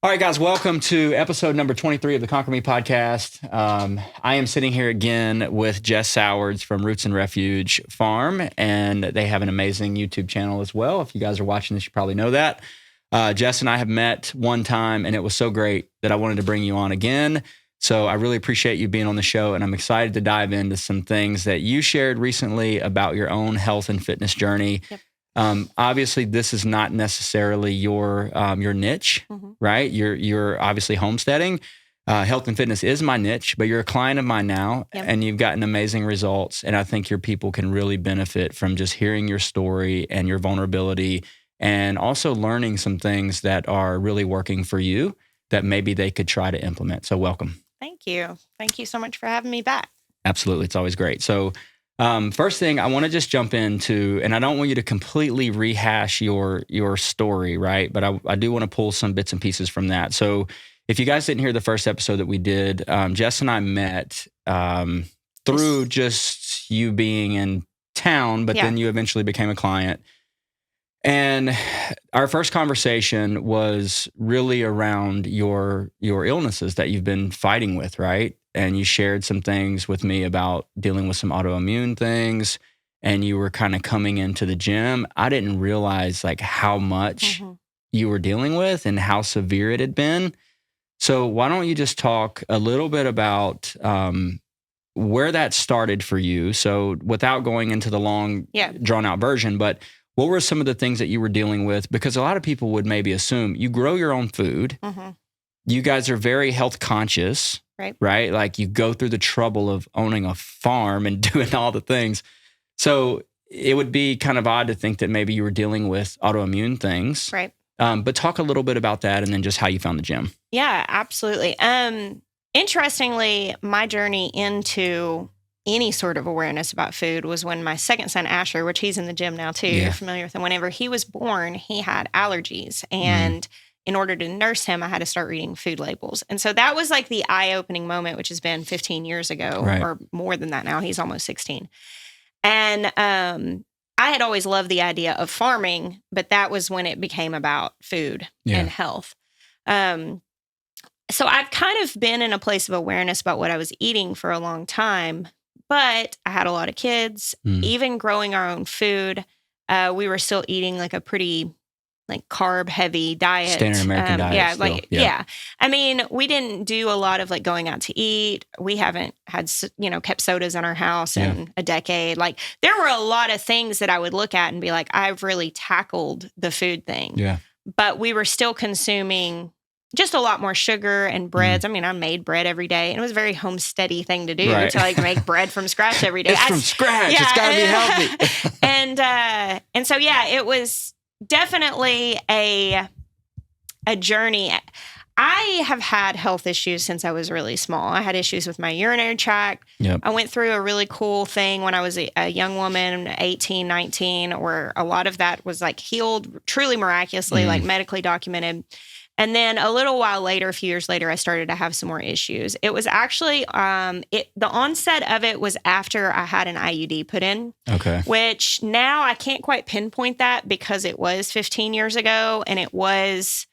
All right, guys, welcome to episode number 23 of the ConquerMe Podcast. I am sitting here again with Jess Sowards from Roots and Refuge Farm, and they have an amazing YouTube channel as well. If you guys are watching this, you probably know that. Jess and I have met one time, and it was so great that I wanted to bring you on again. So I really appreciate you being on the show, and I'm excited to dive into some things that you shared recently about your own health and fitness journey. Yep. Obviously, this is not necessarily your niche, right? You're obviously homesteading. Health and fitness is my niche, but you're a client of mine now, and you've gotten amazing results. And I think your people can really benefit from just hearing your story and your vulnerability, and also learning some things that are really working for you that maybe they could try to implement. So welcome. Thank you. Thank you so much for having me back. Absolutely. It's always great. So first thing I want to just jump into, and I don't want you to completely rehash your story, right? But I do want to pull some bits and pieces from that. So if you guys didn't hear the first episode that we did, Jess and I met through just you being in town, but then you eventually became a client. And our first conversation was really around your illnesses that you've been fighting with, right? And you shared some things with me about dealing with some autoimmune things, and you were kind of coming into the gym. I didn't realize like how much you were dealing with and how severe it had been. So why don't you just talk a little bit about where that started for you? So without going into the long, drawn out version, but what were some of the things that you were dealing with? Because a lot of people would maybe assume you grow your own food. You guys are very health conscious, right? Like you go through the trouble of owning a farm and doing all the things. So it would be kind of odd to think that maybe you were dealing with autoimmune things. Right. But talk a little bit about that and then just how you found the gym. Yeah, absolutely. Interestingly, my journey into any sort of awareness about food was when my second son, Asher, which he's in the gym now too, you're familiar with him. Whenever he was born, he had allergies. And in order to nurse him, I had to start reading food labels. And so that was like the eye-opening moment, which has been 15 years ago or more than that now. He's almost 16. And I had always loved the idea of farming, but that was when it became about food and health. So I've kind of been in a place of awareness about what I was eating for a long time. But I had a lot of kids, even growing our own food. We were still eating like a pretty like carb heavy diet. Standard American diet. I mean, we didn't do a lot of like going out to eat. We haven't had, kept sodas in our house in a decade. Like there were a lot of things that I would look at and be like, I've really tackled the food thing. Yeah. But we were still consuming just a lot more sugar and breads. I mean, I made bread every day, and it was a very homesteady thing to do to like make bread from scratch every day. It's from scratch. It's got to be healthy. and so it was definitely a journey. I have had health issues since I was really small. I had issues with my urinary tract. I went through a really cool thing when I was a young woman, 18, 19, where a lot of that was like healed truly miraculously, like medically documented. And then a little while later, a few years later, I started to have some more issues. It was actually, the onset of it was after I had an IUD put in. Okay. Which now I can't quite pinpoint that because it was 15 years ago. And it was,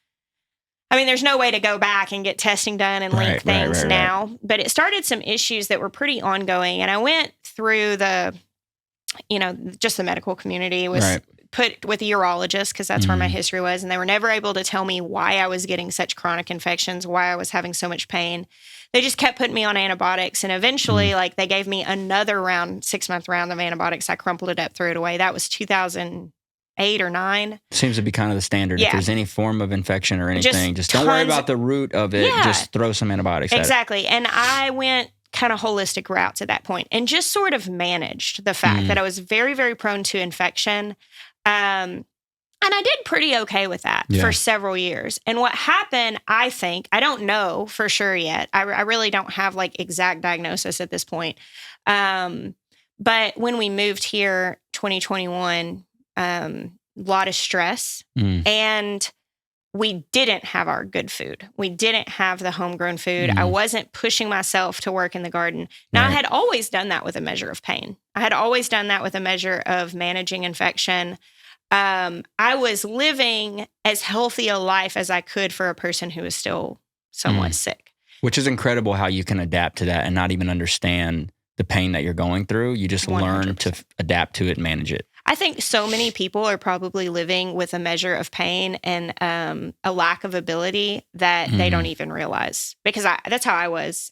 there's no way to go back and get testing done and link things now. Right. But it started some issues that were pretty ongoing. And I went through just the medical community was put with a urologist because that's where my history was. And they were never able to tell me why I was getting such chronic infections, why I was having so much pain. They just kept putting me on antibiotics. And eventually, they gave me another 6-month round of antibiotics. I crumpled it up, threw it away. That was 2008 or 9. Seems to be kind of the standard. If there's any form of infection or anything, just don't worry about the root of it. Just throw some antibiotics at it. Exactly. And I went kind of holistic routes at that point and just sort of managed the fact that I was very, very prone to infection. And I did pretty okay with that for several years. And what happened, I think, I don't know for sure yet. I really don't have exact diagnosis at this point. But when we moved here, 2021, a lot of stress and we didn't have our good food. We didn't have the homegrown food. I wasn't pushing myself to work in the garden. Now, I had always done that with a measure of pain. I had always done that with a measure of managing infection. I was living as healthy a life as I could for a person who was still somewhat sick. Which is incredible how you can adapt to that and not even understand the pain that you're going through. You just 100%. learn to adapt to it and manage it. I think so many people are probably living with a measure of pain and a lack of ability that they don't even realize. Because that's how I was.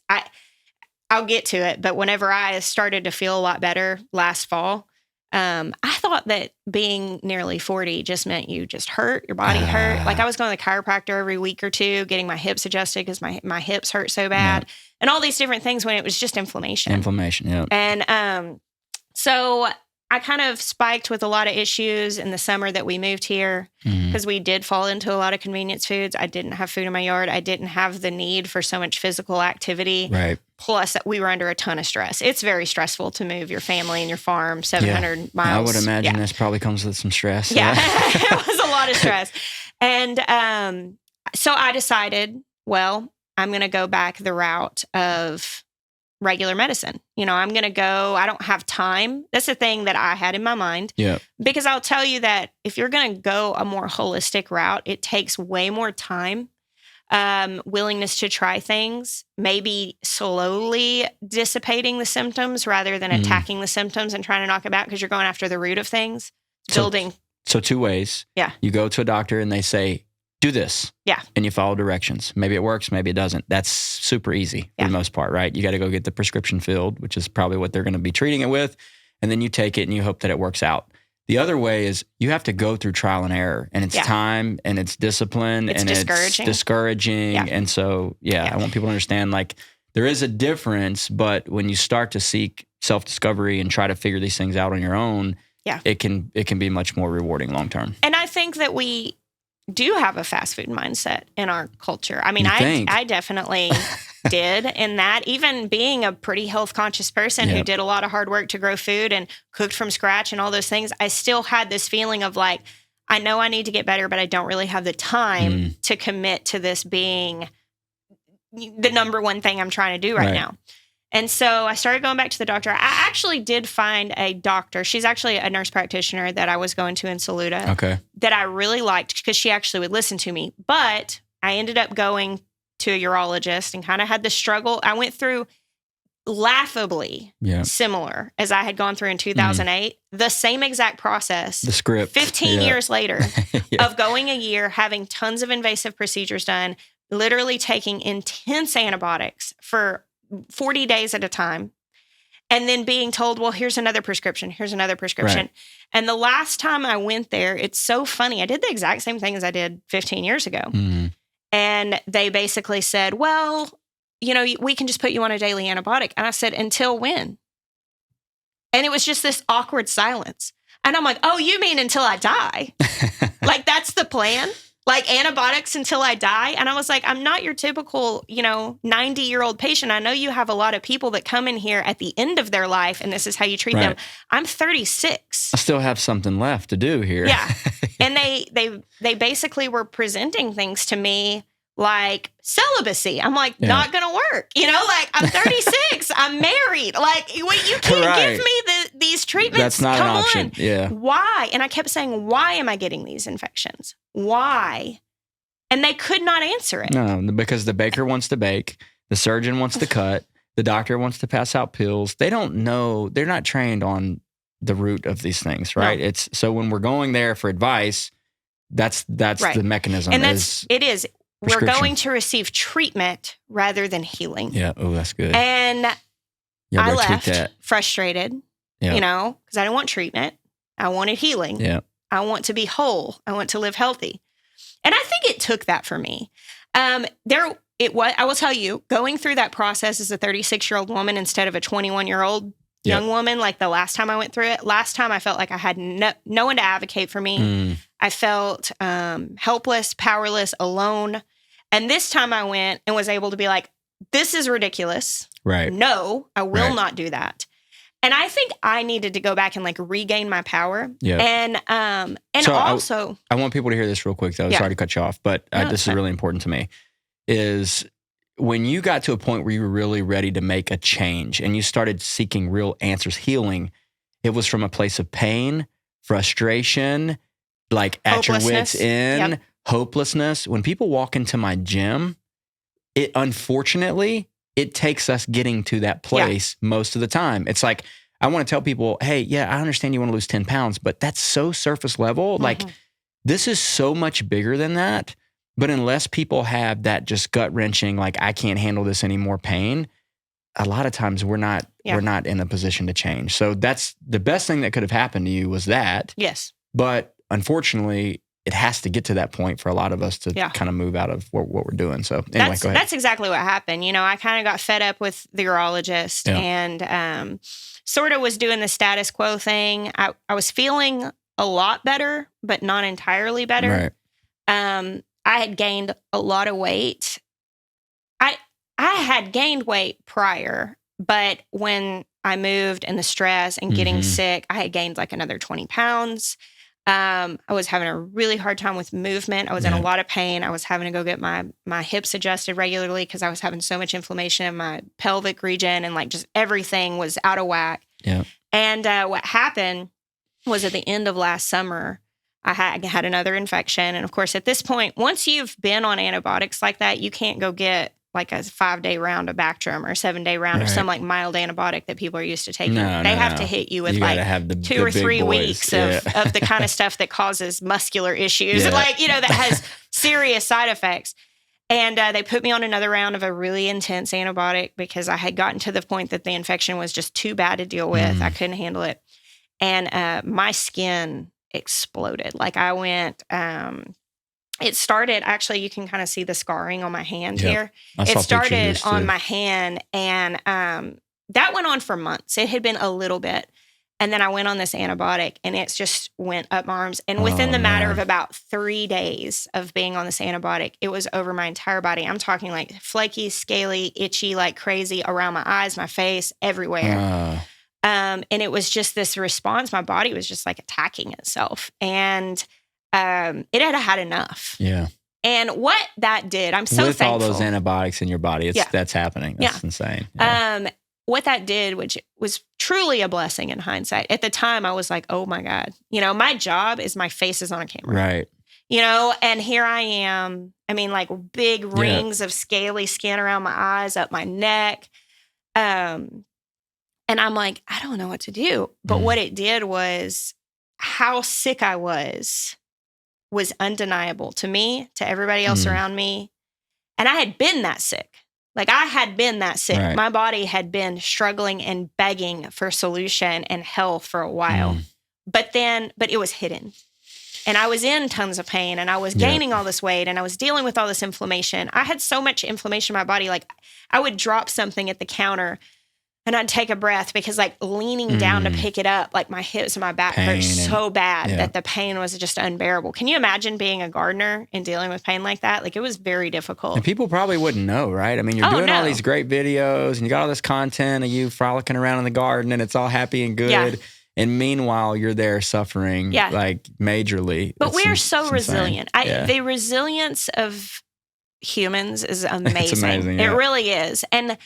I'll get to it, but whenever I started to feel a lot better last fall, I thought that being nearly 40 just meant you just hurt, your body hurt. Like I was going to the chiropractor every week or two, getting my hips adjusted because my hips hurt so bad, and all these different things when it was just inflammation. Yeah. And so I kind of spiked with a lot of issues in the summer that we moved here because we did fall into a lot of convenience foods. I didn't have food in my yard. I didn't have the need for so much physical activity. Right. Plus, we were under a ton of stress. It's very stressful to move your family and your farm 700 miles. I would imagine this probably comes with some stress. Yeah, it was a lot of stress. And so I decided, well, I'm going to go back the route of regular medicine. I'm going to go, I don't have time. That's the thing that I had in my mind. Yeah. Because I'll tell you that if you're going to go a more holistic route, it takes way more time, willingness to try things, maybe slowly dissipating the symptoms rather than attacking the symptoms and trying to knock them out because you're going after the root of things. So two ways. Yeah. You go to a doctor and they say, do this. Yeah. And you follow directions. Maybe it works, maybe it doesn't. That's super easy for the most part, right? You got to go get the prescription filled, which is probably what they're going to be treating it with. And then you take it and you hope that it works out. The other way is you have to go through trial and error, and it's time and it's discipline and it's discouraging. Yeah. And so, I want people to understand like there is a difference, but when you start to seek self-discovery and try to figure these things out on your own, it can be much more rewarding long-term. And I think that we do have a fast food mindset in our culture. I mean, I definitely did in that, even being a pretty health conscious person who did a lot of hard work to grow food and cooked from scratch and all those things, I still had this feeling of like, I know I need to get better, but I don't really have the time to commit to this being the number one thing I'm trying to do right now. And so I started going back to the doctor. I actually did find a doctor. She's actually a nurse practitioner that I was going to in Saluda that I really liked because she actually would listen to me. But I ended up going to a urologist and kind of had the struggle. I went through laughably similar as I had gone through in 2008. The same exact process. The script. 15 years later of going a year, having tons of invasive procedures done, literally taking intense antibiotics for 40 days at a time, and then being told, well, here's another prescription. Right. And the last time I went there, it's so funny. I did the exact same thing as I did 15 years ago. And they basically said, well, we can just put you on a daily antibiotic. And I said, until when? And it was just this awkward silence. And I'm like, oh, you mean until I die? Like, that's the plan? Like antibiotics until I die? And I was like, I'm not your typical, 90-year-old patient. I know you have a lot of people that come in here at the end of their life and this is how you treat them. I'm 36. I still have something left to do here. Yeah. And they basically were presenting things to me like celibacy. I'm like, not going to work. Like I'm 36. I'm married. Like, you can't give me these treatments. That's not an option. Yeah. Why? And I kept saying, why am I getting these infections? Why? And they could not answer it. No, because the baker wants to bake, the surgeon wants to cut, the doctor wants to pass out pills. They don't know. They're not trained on the root of these things, right? No. It's so when we're going there for advice, that's the mechanism. And it is. We're going to receive treatment rather than healing. Yeah. Oh, that's good. And I left frustrated, because I didn't want treatment. I wanted healing. Yeah. I want to be whole. I want to live healthy. And I think it took that for me. I will tell you, going through that process as a 36-year-old woman instead of a 21-year-old young woman, like the last time I went through it, last time I felt like I had no one to advocate for me. I felt helpless, powerless, alone. And this time I went and was able to be like, this is ridiculous. Right. No, I will not do that. And I think I needed to go back and like regain my power. Yeah. And so also, I want people to hear this real quick though. Sorry to cut you off, but this is really important to me. Is when you got to a point where you were really ready to make a change and you started seeking real answers, healing, it was from a place of pain, frustration, like at your wits' Hopelessness. end, hopelessness. When people walk into my gym, it unfortunately, it takes us getting to that place most of the time. It's like, I want to tell people, hey, yeah, I understand you want to lose 10 pounds, but that's so surface level. Like, this is so much bigger than that. But unless people have that just gut wrenching, like, I can't handle this anymore pain, a lot of times we're not in a position to change. So that's the best thing that could have happened to you was that. Yes. But unfortunately, it has to get to that point for a lot of us to kind of move out of what we're doing. So anyway, go ahead. That's exactly what happened. You know, I kind of got fed up with the urologist and sort of was doing the status quo thing. I was feeling a lot better, but not entirely better. Right. I had gained a lot of weight. I had gained weight prior, but when I moved and the stress and getting sick, I had gained like another 20 pounds. I was having a really hard time with movement. I was in a lot of pain. I was having to go get my hips adjusted regularly because I was having so much inflammation in my pelvic region and like just everything was out of whack. Yeah. And what happened was at the end of last summer, I had another infection. And of course, at this point, once you've been on antibiotics like that, you can't go get like a 5-day round of Bactrim or a 7-day round of some like mild antibiotic that people are used to taking. They have to hit you with like have the 2 or 3 weeks of the kind of stuff that causes muscular issues, like, you know, that has serious side effects. And they put me on another round of a really intense antibiotic because I had gotten to the point that the infection was just too bad to deal with. I couldn't handle it. And my skin exploded. Like I went, it started, actually, you can kind of see the scarring on my hand here. It started on my hand, and that went on for months. It had been a little bit. And then I went on this antibiotic, and it just went up my arms. And within the matter of about 3 days of being on this antibiotic, it was over my entire body. I'm talking like flaky, scaly, itchy, like crazy around my eyes, my face, everywhere. And it was just this response. My body was just like attacking itself. And it had enough. Yeah. And what that did, I'm so thankful. With all those antibiotics in your body, that's happening. That's insane. Yeah. What that did, which was truly a blessing in hindsight. At the time, I was like, oh my God. You know, my job is my face is on a camera. Right. You know, and here I am. I mean, like big rings of scaly skin around my eyes, up my neck. And I'm like, I don't know what to do. But what it did was how sick I was undeniable to me, to everybody else around me. And I had been that sick. Like I had been that sick. Right. My body had been struggling and begging for solution and health for a while. But it was hidden. And I was in tons of pain and I was gaining all this weight and I was dealing with all this inflammation. I had so much inflammation in my body. Like I would drop something at the counter and I'd take a breath because like leaning down to pick it up, like my hips and my back hurt so bad that the pain was just unbearable. Can you imagine being a gardener and dealing with pain like that? Like it was very difficult. And people probably wouldn't know, right? I mean, you're doing all these great videos and you got all this content of you frolicking around in the garden and it's all happy and good. Yeah. And meanwhile, you're there suffering like majorly. But we are so resilient. The resilience of humans is amazing. It's amazing. It really is. And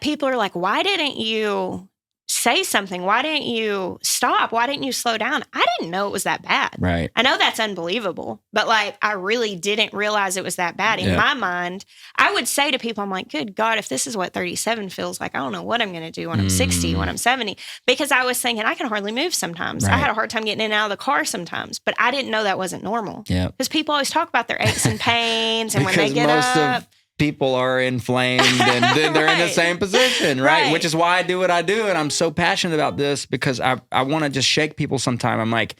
people are like, why didn't you say something? Why didn't you stop? Why didn't you slow down? I didn't know it was that bad. Right. I know that's unbelievable, but like, I really didn't realize it was that bad. In my mind, I would say to people, I'm like, good God, if this is what 37 feels like, I don't know what I'm going to do when I'm 60, when I'm 70, because I was thinking I can hardly move sometimes. Right. I had a hard time getting in and out of the car sometimes, but I didn't know that wasn't normal. Yeah. Because people always talk about their aches and pains and when they get up. People are inflamed and then they're in the same position, right? Which is why I do what I do. And I'm so passionate about this because I want to just shake people sometime. I'm like,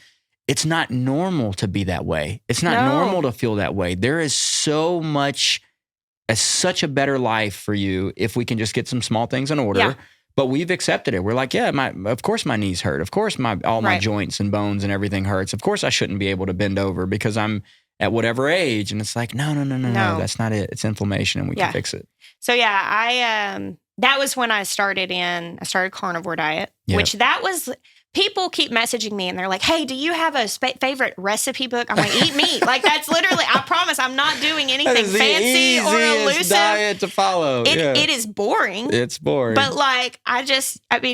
it's not normal to be that way. It's not normal to feel that way. There is so much, such a better life for you if we can just get some small things in order. Yeah. But we've accepted it. We're like, of course my knees hurt. Of course all my joints and bones and everything hurts. Of course I shouldn't be able to bend over because I'm at whatever age. And it's like, no, that's not it. It's inflammation and we can fix it. So that was when I started Carnivore Diet, which that was, people keep messaging me and they're like, hey, do you have a favorite recipe book? I'm like, eat meat. Like that's literally, I promise I'm not doing anything fancy or elusive. Diet to follow. It is boring. It's boring. But like,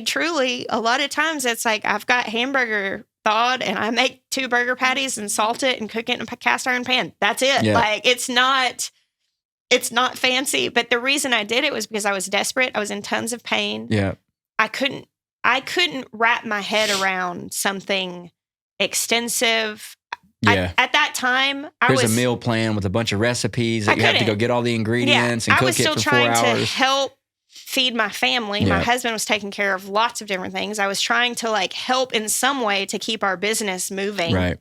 truly a lot of times it's like, I've got hamburger thawed and I make 2 burger patties and salt it and cook it in a cast iron pan. That's it. Yeah. Like, it's not fancy. But the reason I did it was because I was desperate. I was in tons of pain. Yeah. I couldn't wrap my head around something extensive. Yeah. At that time, There's a meal plan with a bunch of recipes that you have to go get all the ingredients and cook it for 4 hours. I was still trying to help feed my family. Yeah. My husband was taking care of lots of different things. I was trying to like help in some way to keep our business moving, right?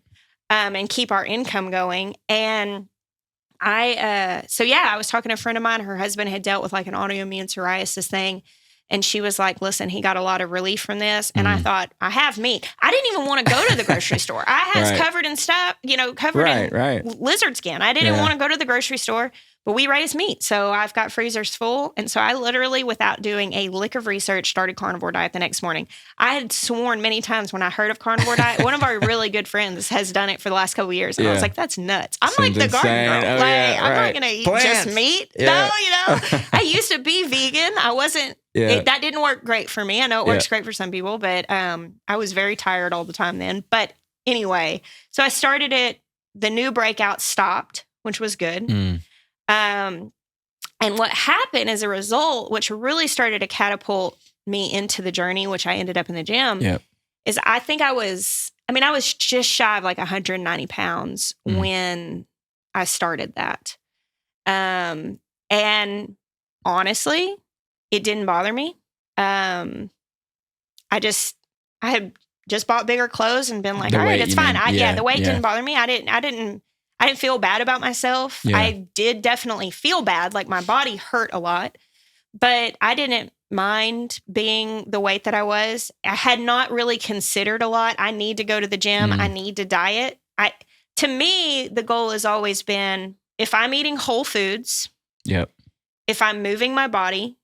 And keep our income going. And I was talking to a friend of mine. Her husband had dealt with like an autoimmune psoriasis thing. And she was like, listen, he got a lot of relief from this. And I thought, I have meat. I didn't even want to go to the grocery store. I had covered in stuff, covered in lizard skin. I didn't want to go to the grocery store, but we raise meat. So I've got freezers full. And so I literally, without doing a lick of research, started Carnivore Diet the next morning. I had sworn many times when I heard of Carnivore Diet, one of our really good friends has done it for the last couple of years. And I was like, that's nuts. I'm like the garden girl. I'm not going to eat just meat. Yeah. No, I used to be vegan. I wasn't. That didn't work great for me. I know it works great for some people, but I was very tired all the time then. But anyway, so I started it. The new breakout stopped, which was good. And what happened as a result, which really started to catapult me into the journey, which I ended up in the gym, is I think I was just shy of like 190 pounds when I started that. And honestly, it didn't bother me. I had just bought bigger clothes and been like, all right, it's fine. The weight didn't bother me. I didn't feel bad about myself. Yeah. I did definitely feel bad. Like my body hurt a lot, but I didn't mind being the weight that I was. I had not really considered a lot. I need to go to the gym. I need to diet. To me, the goal has always been, if I'm eating whole foods, if I'm moving my body,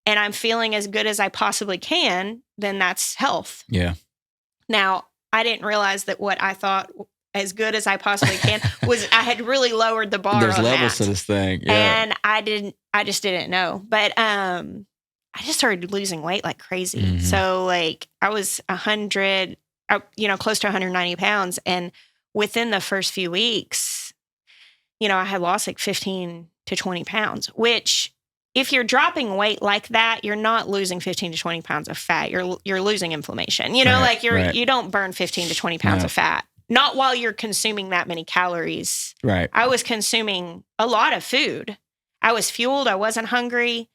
and I'm feeling as good as I possibly can, then that's health. Yeah. Now, I didn't realize that what I thought as good as I possibly can was I had really lowered the bar. There's on levels that. To this thing. Yeah. And I just didn't know. But I just started losing weight like crazy. So like I was 100, close to 190 pounds. And within the first few weeks, I had lost like 15 to 20 pounds, which, if you're dropping weight like that, you're not losing 15 to 20 pounds of fat. You're losing inflammation. You don't burn 15 to 20 pounds of fat. Not while you're consuming that many calories. Right. I was consuming a lot of food. I was fueled. I wasn't hungry,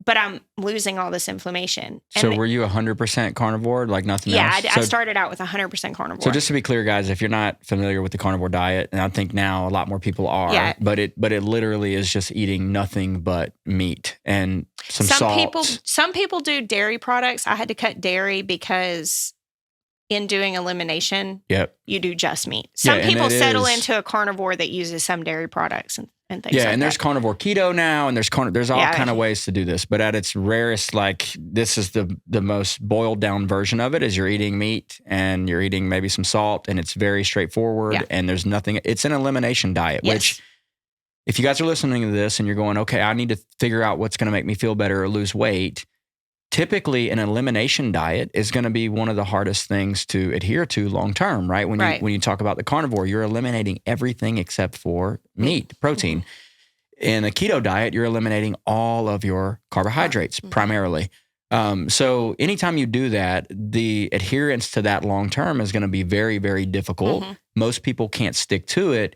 but I'm losing all this inflammation. So were you 100% carnivore, like nothing else? Yeah, I started out with 100% carnivore. So just to be clear, guys, if you're not familiar with the carnivore diet, and I think now a lot more people are, but it literally is just eating nothing but meat and some salt. Some people do dairy products. I had to cut dairy because in doing elimination, you do just meat. Some people settle into a carnivore that uses some dairy products and things like and there's carnivore keto now, and there's all kind of ways to do this. But at its rarest, like this is the most boiled down version of it, is you're eating meat and you're eating maybe some salt, and it's very straightforward. And there's nothing. It's an elimination diet, which if you guys are listening to this and you're going, okay, I need to figure out what's going to make me feel better or lose weight. Typically, an elimination diet is going to be one of the hardest things to adhere to long term, right? When you talk about the carnivore, you're eliminating everything except for meat, protein. In a keto diet, you're eliminating all of your carbohydrates primarily. So anytime you do that, the adherence to that long term is going to be very, very difficult. Most people can't stick to it.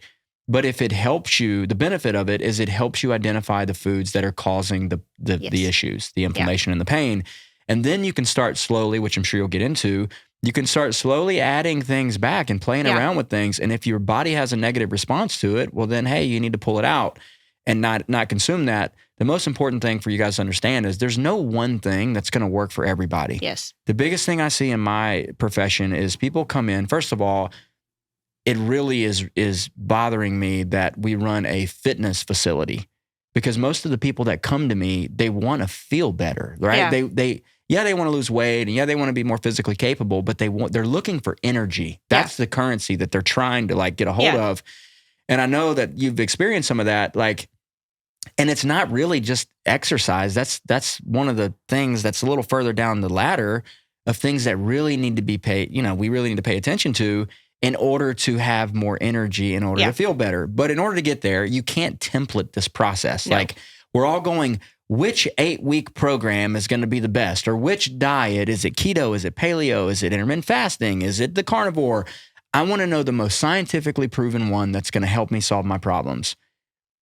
But if it helps you, the benefit of it is it helps you identify the foods that are causing the issues, the inflammation and the pain. And then you can start slowly, which I'm sure you'll get into, you can start slowly adding things back and playing around with things. And if your body has a negative response to it, well then, hey, you need to pull it out and not consume that. The most important thing for you guys to understand is there's no one thing that's going to work for everybody. Yes. The biggest thing I see in my profession is people come in, first of all, it really is bothering me that we run a fitness facility, because most of the people that come to me, they want to feel better, right? Yeah. They want to lose weight, and they want to be more physically capable, but they're looking for energy. That's the currency that they're trying to like get a hold of. And I know that you've experienced some of that, like, and it's not really just exercise. That's one of the things that's a little further down the ladder. of things that really need to be paid, we really need to pay attention to in order to have more energy, in order to feel better. But in order to get there, you can't template this process. No. Like, we're all going, which 8-week program is going to be the best? Or which diet? Is it keto? Is it paleo? Is it intermittent fasting? Is it the carnivore? I want to know the most scientifically proven one that's going to help me solve my problems.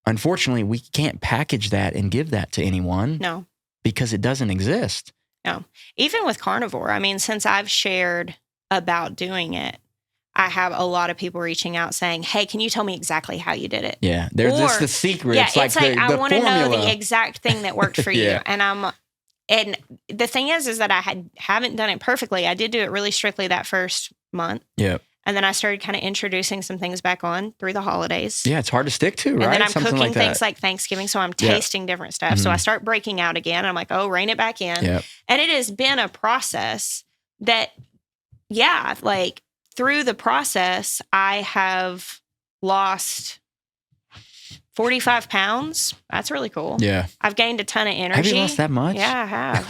Unfortunately, we can't package that and give that to anyone. No. Because it doesn't exist. No. Even with carnivore, I mean, since I've shared about doing it, I have a lot of people reaching out saying, hey, can you tell me exactly how you did it? Yeah, that's the secret. Yeah, it's like I the want to formula. know the exact thing that worked for you. And the thing is that I haven't done it perfectly. I did do it really strictly that first month. Yeah. And then I started kind of introducing some things back on through the holidays. Yeah, it's hard to stick to, right? And then I'm Something cooking like things like Thanksgiving, so I'm tasting different stuff. Mm-hmm. So I start breaking out again. And I'm like, oh, rein it back in. Yep. And it has been a process that, like through the process, I have lost 45 pounds. That's really cool. Yeah. I've gained a ton of energy. Have you lost that much? Yeah, I have.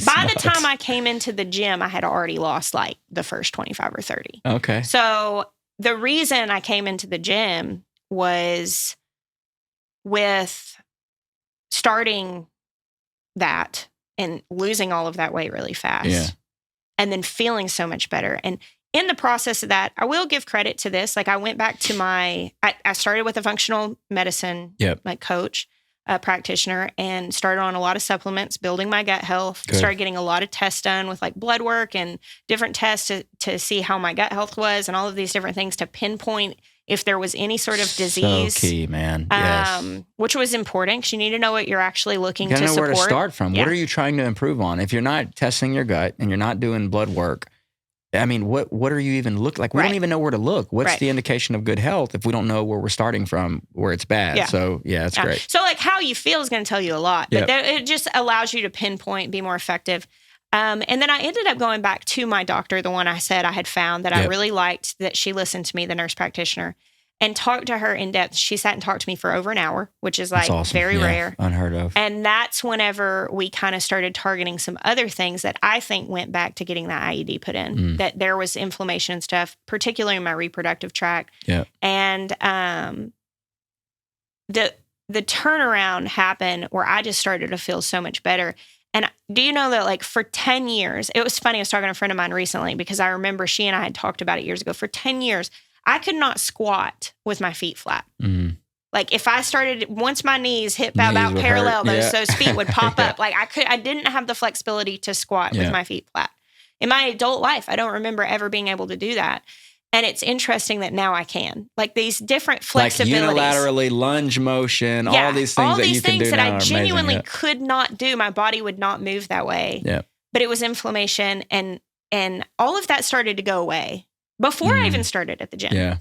By the time I came into the gym, I had already lost like the first 25 or 30. Okay. So the reason I came into the gym was with starting that and losing all of that weight really fast. Yeah. And then feeling so much better. And in the process of that, I will give credit to this. Like I went back to I started with a functional medicine like coach, practitioner, and started on a lot of supplements, building my gut health. Good. Started getting a lot of tests done with like blood work and different tests to see how my gut health was and all of these different things to pinpoint if there was any sort of disease. So key, man. Yes. Which was important because you need to know what you're actually looking to support. You gotta know where to start from. Yeah. What are you trying to improve on? If you're not testing your gut and you're not doing blood work, I mean, what are you even look like? We don't even know where to look. What's the indication of good health if we don't know where we're starting from, where it's bad? Yeah. So, that's great. So, like, how you feel is going to tell you a lot. But it just allows you to pinpoint, be more effective. And then I ended up going back to my doctor, the one I said I had found that I really liked, that she listened to me, the nurse practitioner, and talked to her in depth. She sat and talked to me for over an hour, which is like awesome. very rare. Unheard of. And that's whenever we kind of started targeting some other things that I think went back to getting that IUD put in, that there was inflammation and stuff, particularly in my reproductive tract. Yeah. And the turnaround happened where I just started to feel so much better. And do you know that like for 10 years, it was funny, I was talking to a friend of mine recently because I remember she and I had talked about it years ago. For 10 years, I could not squat with my feet flat. Mm-hmm. Like if I started, once my knees hit about parallel, those feet would pop up. Like I didn't have the flexibility to squat with my feet flat. In my adult life, I don't remember ever being able to do that. And it's interesting that now I can. Like these different flexibilities. Like unilaterally, lunge motion, all these things that you can do now are amazing. All these things that I genuinely could not do. My body would not move that way. Yeah. But it was inflammation and all of that started to go away before I even started at the gym. Yeah.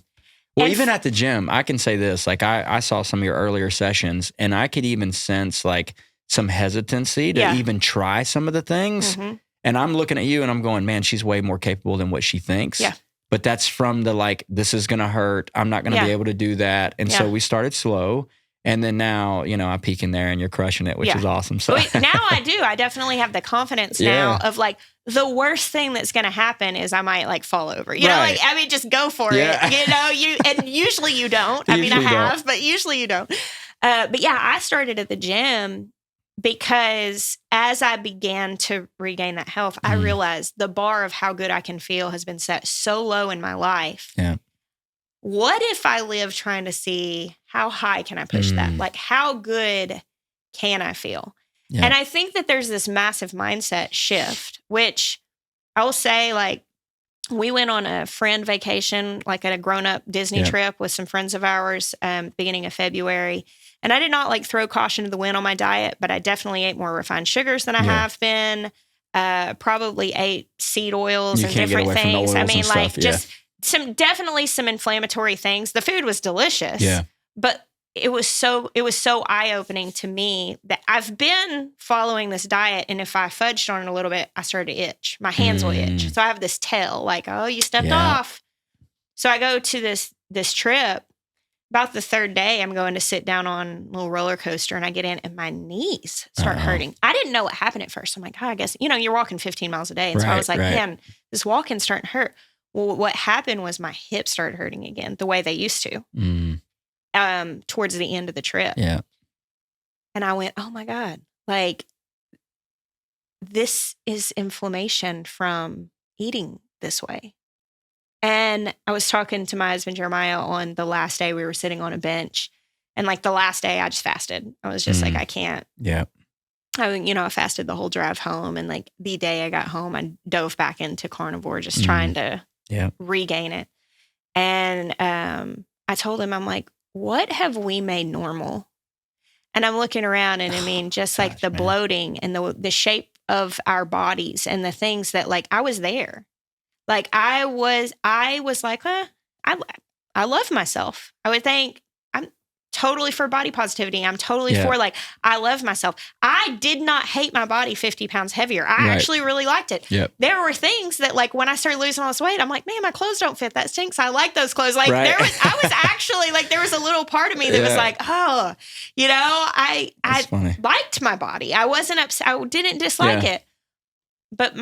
Well, even at the gym, I can say this. Like I saw some of your earlier sessions and I could even sense like some hesitancy to even try some of the things. Mm-hmm. And I'm looking at you and I'm going, man, she's way more capable than what she thinks. Yeah. But that's from the like, this is going to hurt. I'm not going to be able to do that. And so we started slow. And then now, I peek in there and you're crushing it, which is awesome. So now I do. I definitely have the confidence now of like, the worst thing that's going to happen is I might like fall over. You know, like, I mean, just go for it. And usually you don't. I mean, I have, but usually you don't. But yeah, I started at the gym because as I began to regain that health, I realized the bar of how good I can feel has been set so low in my life. Yeah. What if I live trying to see how high can I push that? Like, how good can I feel? Yeah. And I think that there's this massive mindset shift, which I'll say, like, we went on a friend vacation, like at a grown-up Disney trip with some friends of ours, beginning of February. And I did not like throw caution to the wind on my diet, but I definitely ate more refined sugars than I have been. Probably ate seed oils and different things. I mean, like just definitely some inflammatory things. The food was delicious, but it was so eye-opening to me that I've been following this diet, and if I fudged on it a little bit, I started to itch. My hands will itch. So I have this tell, like, oh, you stepped off. So I go to this trip about the third day, I'm going to sit down on a little roller coaster and I get in and my knees start hurting. I didn't know what happened at first. I'm like, I guess, you're walking 15 miles a day. And so I was like, man, this walking's starting to hurt. Well, what happened was my hips started hurting again the way they used to towards the end of the trip. Yeah. And I went, oh my God, like this is inflammation from eating this way. And I was talking to my husband, Jeremiah, on the last day we were sitting on a bench. And like the last day I just fasted. I was just like, I can't. Yeah. I fasted the whole drive home. And like the day I got home, I dove back into carnivore, just trying to regain it. And I told him, I'm like, what have we made normal? And I'm looking around and I mean, just like the bloating and the shape of our bodies and the things that like I was there. Like I was like, I love myself. I would think I'm totally for body positivity. I'm totally for like, I love myself. I did not hate my body 50 pounds heavier. I actually really liked it. Yep. There were things that like when I started losing all this weight, I'm like, man, my clothes don't fit. That stinks. I like those clothes. Like I was actually like, there was a little part of me that was like, oh, I liked my body. I wasn't upset. I didn't dislike it, but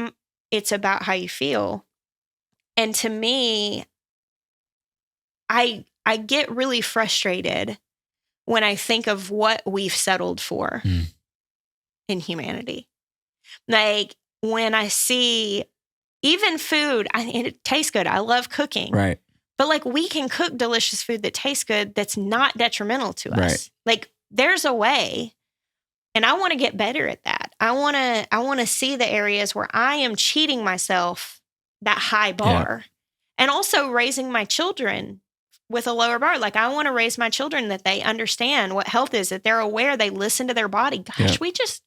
it's about how you feel. And to me, I get really frustrated when I think of what we've settled for in humanity. Like when I see even food, it tastes good. I love cooking. Right. But like we can cook delicious food that tastes good that's not detrimental to us. Right. Like there's a way. And I want to get better at that. I want to see the areas where I am cheating myself that high bar. And also raising my children with a lower bar. Like I want to raise my children that they understand what health is, that they're aware, they listen to their body. Gosh, we just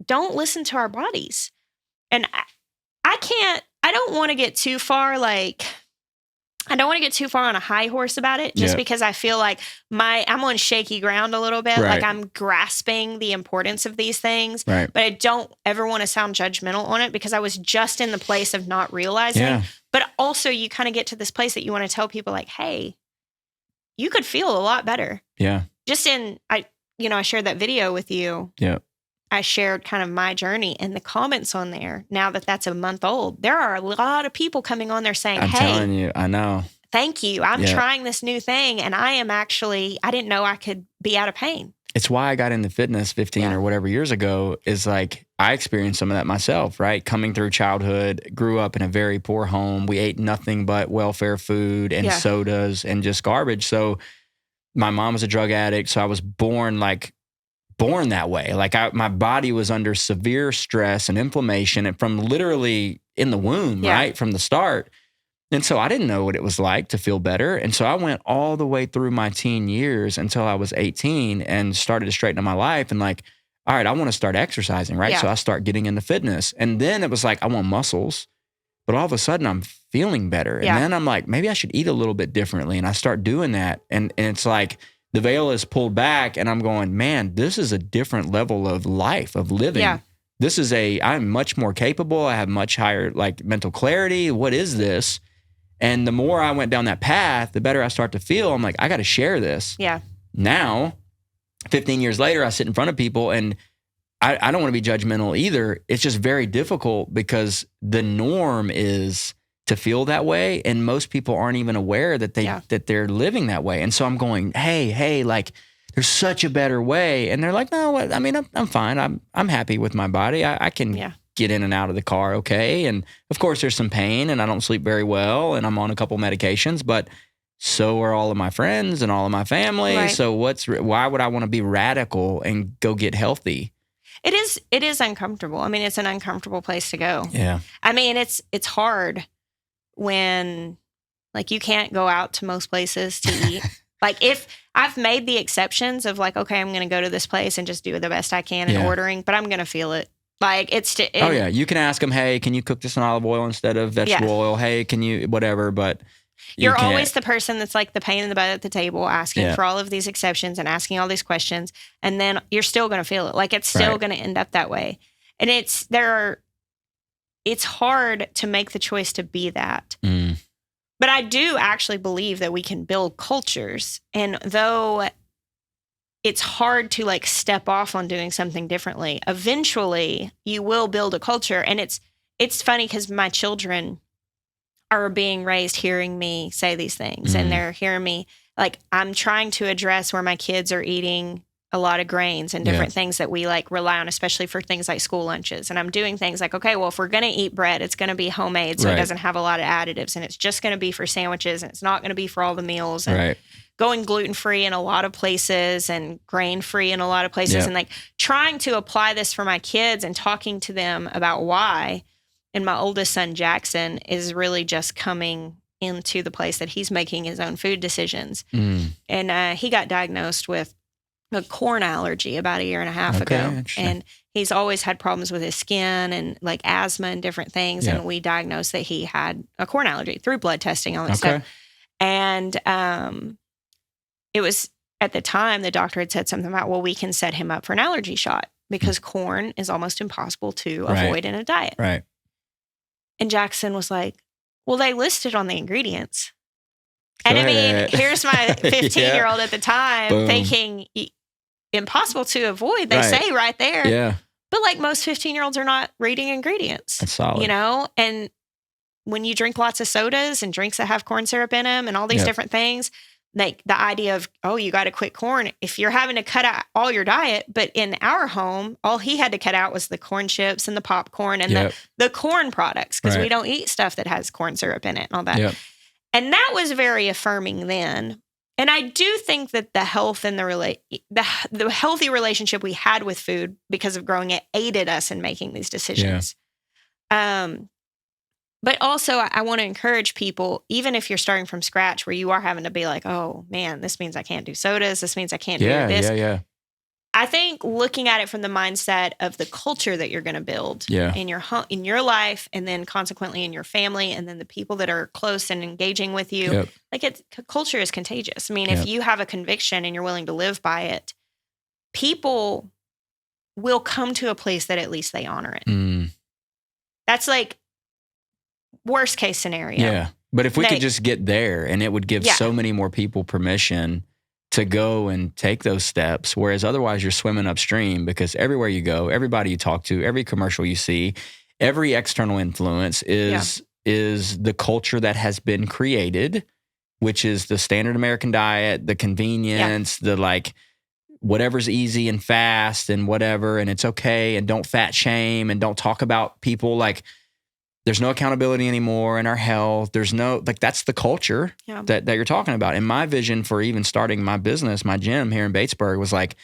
don't listen to our bodies. And I don't want to get too far, like, I don't want to get too far on a high horse about it just because I feel like I'm on shaky ground a little bit. Right. Like I'm grasping the importance of these things, right. But I don't ever want to sound judgmental on it because I was just in the place of not realizing. Yeah. But also you kind of get to this place that you want to tell people like, hey, you could feel a lot better. Yeah. Just I shared that video with you. Yeah. I shared kind of my journey and the comments on there. Now that that's a month old, there are a lot of people coming on there saying, I'm telling you, I know. Thank you. I'm trying this new thing. And I didn't know I could be out of pain. It's why I got into fitness 15 or whatever years ago is like, I experienced some of that myself, right? Coming through childhood, grew up in a very poor home. We ate nothing but welfare food and sodas and just garbage. So my mom was a drug addict. So I was born that way. Like my body was under severe stress and inflammation and from literally in the womb, right? From the start. And so I didn't know what it was like to feel better. And so I went all the way through my teen years until I was 18 and started to straighten up my life and like, all right, I want to start exercising, right? Yeah. So I start getting into fitness. And then it was like, I want muscles, but all of a sudden I'm feeling better. And then I'm like, maybe I should eat a little bit differently. And I start doing that. And it's like the veil is pulled back and I'm going, man, this is a different level of life, of living. Yeah. I'm much more capable. I have much higher like mental clarity. What is this? And the more I went down that path, the better I start to feel. I'm like, I got to share this. Yeah. Now, 15 years later, I sit in front of people and I don't want to be judgmental either. It's just very difficult because the norm is to feel that way. And most people aren't even aware that they're living that way. And so I'm going, hey, like there's such a better way. And they're like, no, I mean, I'm fine. I'm happy with my body. I can get in and out of the car okay. And of course there's some pain and I don't sleep very well and I'm on a couple medications, but so are all of my friends and all of my family. Right. So why would I want to be radical and go get healthy? It is uncomfortable. I mean, it's an uncomfortable place to go. Yeah. I mean, it's hard when like you can't go out to most places to eat. Like if I've made the exceptions of like, okay, I'm going to go to this place and just do the best I can in ordering, but I'm going to feel it. Like oh yeah, you can ask them, hey, can you cook this in olive oil instead of vegetable oil? Hey, can you whatever? But you're always the person that's like the pain in the butt at the table, asking for all of these exceptions and asking all these questions, and then you're still going to feel it. Like it's still going to end up that way, and it's hard to make the choice to be that But I do actually believe that we can build cultures. And though it's hard to like step off on doing something differently, eventually you will build a culture. And it's funny because my children are being raised hearing me say these things, and they're hearing me, like, I'm trying to address where my kids are eating a lot of grains and different things that we like rely on, especially for things like school lunches. And I'm doing things like, okay, well, if we're going to eat bread, it's going to be homemade. So it doesn't have a lot of additives, and it's just going to be for sandwiches, and it's not going to be for all the meals, and going gluten-free in a lot of places and grain-free in a lot of places. And like trying to apply this for my kids and talking to them about why. And my oldest son, Jackson, is really just coming into the place that he's making his own food decisions. And he got diagnosed with a corn allergy about a year and a half ago. And he's always had problems with his skin and like asthma and different things. And we diagnosed that he had a corn allergy through blood testing, all that stuff. And it was at the time the doctor had said something about, well, we can set him up for an allergy shot because corn is almost impossible to avoid in a diet. And Jackson was like, well, they listed on the ingredients. And I mean, here's my 15-year-old at the time thinking impossible to avoid. They say right there. But like most 15-year-olds are not reading ingredients. That's solid. You know? And when you drink lots of sodas and drinks that have corn syrup in them and all these different things, like the idea of, oh, you got to quit corn. If you're having to cut out all your diet, but in our home, all he had to cut out was the corn chips and the popcorn and the corn products, because we don't eat stuff that has corn syrup in it and all that. And that was very affirming then. And I do think that the health and the healthy relationship we had with food because of growing it aided us in making these decisions. But also, I want to encourage people, even if you're starting from scratch, where you are having to be like, oh, man, this means I can't do sodas. This means I can't do this. I think looking at it from the mindset of the culture that you're going to build in your life, and then consequently in your family, and then the people that are close and engaging with you, like culture is contagious. I mean, if you have a conviction and you're willing to live by it, people will come to a place that at least they honor it. That's like worst case scenario. But if we could just get there, and it would give so many more people permission to go and take those steps, whereas otherwise you're swimming upstream, because everywhere you go, everybody you talk to, every commercial you see, every external influence is the culture that has been created, which is the standard American diet, the convenience, the like whatever's easy and fast and whatever, and it's okay, and don't fat shame, and don't talk about people like there's no accountability anymore in our health. There's no, like, that's the culture that you're talking about. And my vision for even starting my business, my gym here in Batesburg, was like,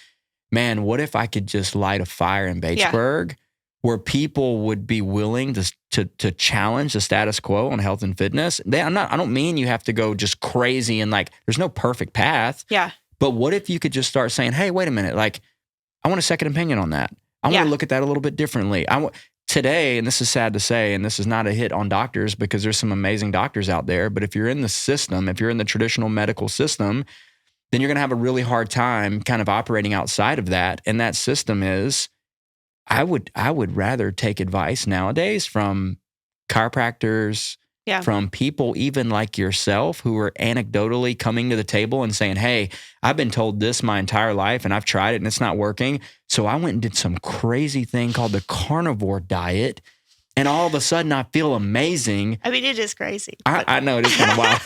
man, what if I could just light a fire in Batesburg where people would be willing to challenge the status quo on health and fitness? I don't mean you have to go just crazy and like, there's no perfect path. But what if you could just start saying, hey, wait a minute, like, I want a second opinion on that. I want to look at that a little bit differently. Today, and this is sad to say, and this is not a hit on doctors because there's some amazing doctors out there, but if you're in the system, if you're in the traditional medical system, then you're going to have a really hard time kind of operating outside of that. And that system is, I would rather take advice nowadays from chiropractors, from people even like yourself who are anecdotally coming to the table and saying, hey, I've been told this my entire life and I've tried it and it's not working. So I went and did some crazy thing called the Carnivore Diet. And all of a sudden I feel amazing. I mean, it is crazy. I know it is kind of wild.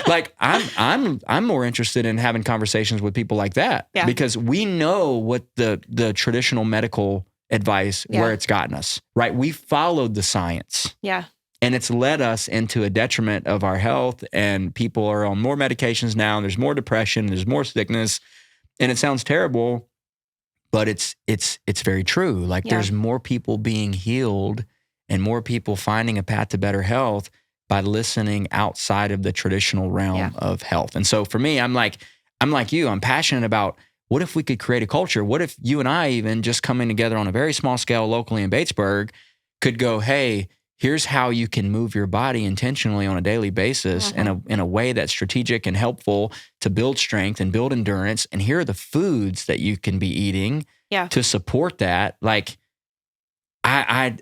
Like I'm more interested in having conversations with people like that because we know what the traditional medical advice, where it's gotten us, right? We followed the science. And it's led us into a detriment of our health, and people are on more medications now, and there's more depression, there's more sickness, and it sounds terrible, but it's very true. Like there's more people being healed and more people finding a path to better health by listening outside of the traditional realm of health. And so for me, I'm like you, I'm passionate about what if we could create a culture? What if you and I, even just coming together on a very small scale locally in Batesburg, could go, hey, here's how you can move your body intentionally on a daily basis in a way that's strategic and helpful to build strength and build endurance. And here are the foods that you can be eating to support that. Like, I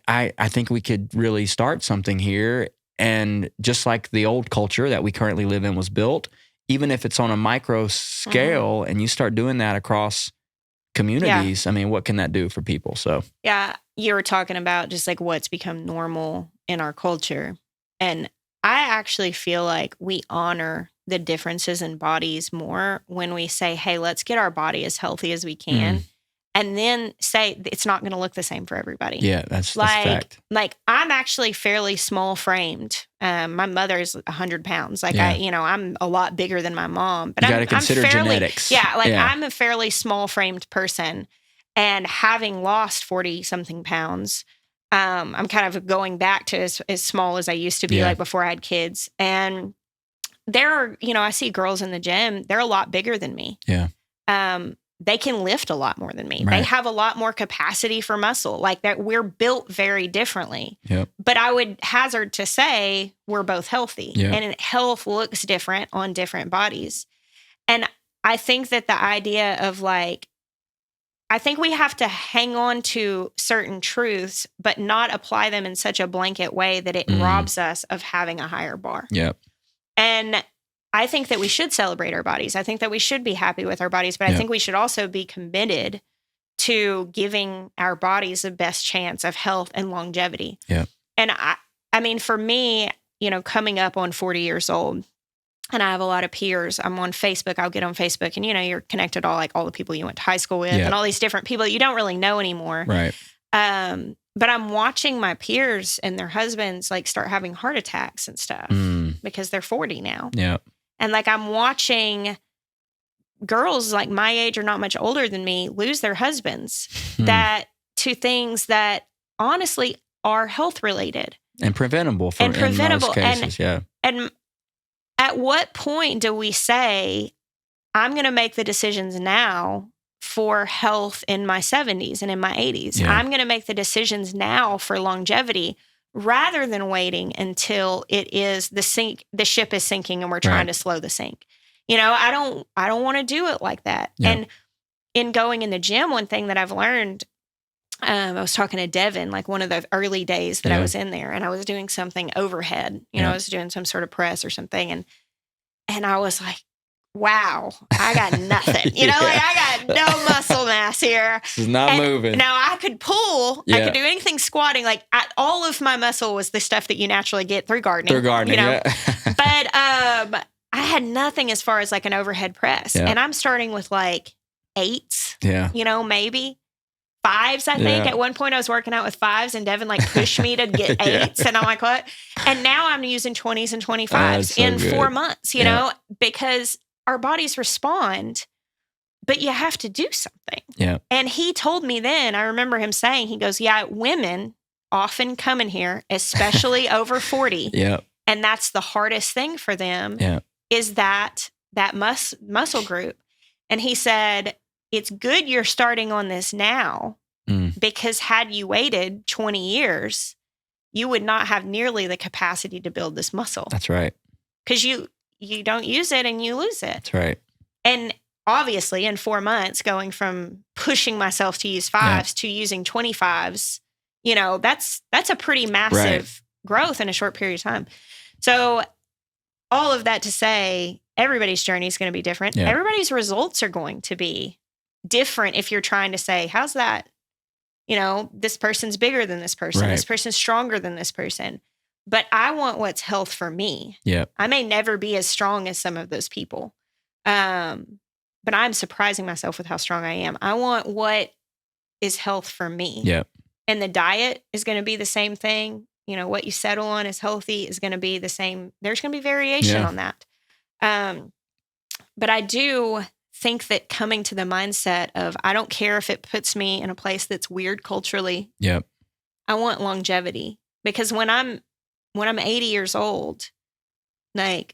think we could really start something here. And just like the old culture that we currently live in was built, even if it's on a micro scale and you start doing that across communities, I mean, what can that do for people? So, yeah, you were talking about just like what's become normal in our culture. And I actually feel like we honor the differences in bodies more when we say, hey, let's get our body as healthy as we can. And then say it's not going to look the same for everybody. Yeah, that's a fact. Like I'm actually fairly small framed. My mother's 100 pounds. Like I'm a lot bigger than my mom. But you got to consider genetics. Yeah, I'm a fairly small framed person, and having lost 40 something pounds, I'm kind of going back to as small as I used to be, like before I had kids. And there are, I see girls in the gym. They're a lot bigger than me. Yeah. They can lift a lot more than me. Right. They have a lot more capacity for muscle. Like that, we're built very differently. Yep. But I would hazard to say we're both healthy. Yep. And health looks different on different bodies. And I think that the idea of I think we have to hang on to certain truths, but not apply them in such a blanket way that it robs us of having a higher bar. Yep. And I think that we should celebrate our bodies. I think that we should be happy with our bodies, but I think we should also be committed to giving our bodies the best chance of health and longevity. Yeah. And I mean, for me, coming up on 40 years old, and I have a lot of peers. I'm on Facebook. I'll get on Facebook and, you're connected to all the people you went to high school with and all these different people that you don't really know anymore. Right. But I'm watching my peers and their husbands start having heart attacks and stuff because they're 40 now. Yeah. And I'm watching girls my age or not much older than me lose their husbands to things that honestly are health related and preventable in most cases. And at what point do we say, I'm going to make the decisions now for health in my 70s and in my 80s? I'm going to make the decisions now for longevity, rather than waiting until it is the ship is sinking and we're trying to slow the sink. I don't want to do it like that. Yeah. And in going in the gym, one thing that I've learned, I was talking to Devin, one of the early days that I was in there, and I was doing something overhead, I was doing some sort of press or something. And I was like, wow, I got nothing. I got no muscle mass here. This is not moving. Now I could pull, I could do anything squatting. All of my muscle was the stuff that you naturally get through gardening. But I had nothing as far as an overhead press. Yeah. And I'm starting with 8s, maybe 5s, I think. At one point I was working out with 5s and Devin pushed me to get 8s. And I'm like, what? And now I'm using 20s and 25s in 4 months, because our bodies respond, but you have to do something. Yeah. And he told me then, I remember him saying, he goes, women often come in here, especially over 40. Yeah. And that's the hardest thing for them is that muscle group. And he said, it's good you're starting on this now because had you waited 20 years, you would not have nearly the capacity to build this muscle. That's right. Because you don't use it and you lose it. That's right. And obviously in 4 months, going from pushing myself to use 5s to using 25s, that's a pretty massive growth in a short period of time. So all of that to say, everybody's journey is going to be different. Yeah. Everybody's results are going to be different if you're trying to say, how's that? This person's bigger than this person. Right. This person's stronger than this person. But I want what's health for me. Yeah. I may never be as strong as some of those people. But I'm surprising myself with how strong I am. I want what is health for me. Yeah. And the diet is going to be the same thing. What you settle on is healthy is going to be the same. There's going to be variation on that. But I do think that coming to the mindset of, I don't care if it puts me in a place that's weird culturally. Yep. I want longevity, because when I'm 80 years old, I'm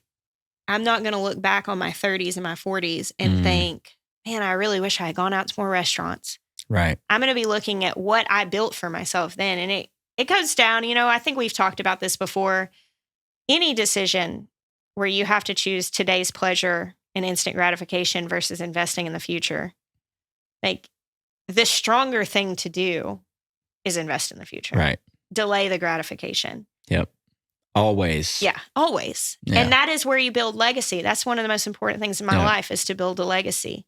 not going to look back on my 30s and my 40s and think, man, I really wish I had gone out to more restaurants. Right. I'm going to be looking at what I built for myself then. And it goes down, I think we've talked about this before. Any decision where you have to choose today's pleasure and instant gratification versus investing in the future, the stronger thing to do is invest in the future. Right. Delay the gratification. Yep. Always. Yeah, always. Yeah. And that is where you build legacy. That's one of the most important things in my life is to build a legacy.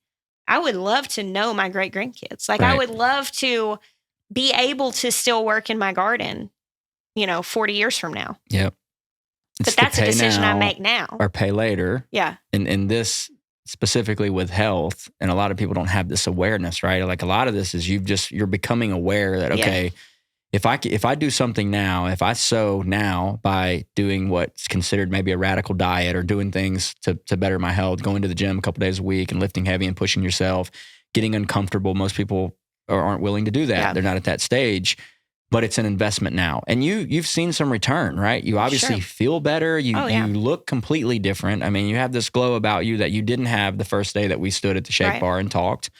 I would love to know my great grandkids. Like I would love to be able to still work in my garden, 40 years from now. Yep. But that's a decision I make now. Or pay later. Yeah. And this specifically with health, and a lot of people don't have this awareness, right? Like a lot of this is you're becoming aware that, okay, if I do something now, if I sow now by doing what's considered maybe a radical diet or doing things to better my health, going to the gym a couple days a week and lifting heavy and pushing yourself, getting uncomfortable. Most people aren't willing to do that. Yeah. They're not at that stage, but it's an investment now. And you've seen some return, right? You obviously feel better. You look completely different. I mean, you have this glow about you that you didn't have the first day that we stood at the shake bar and talked.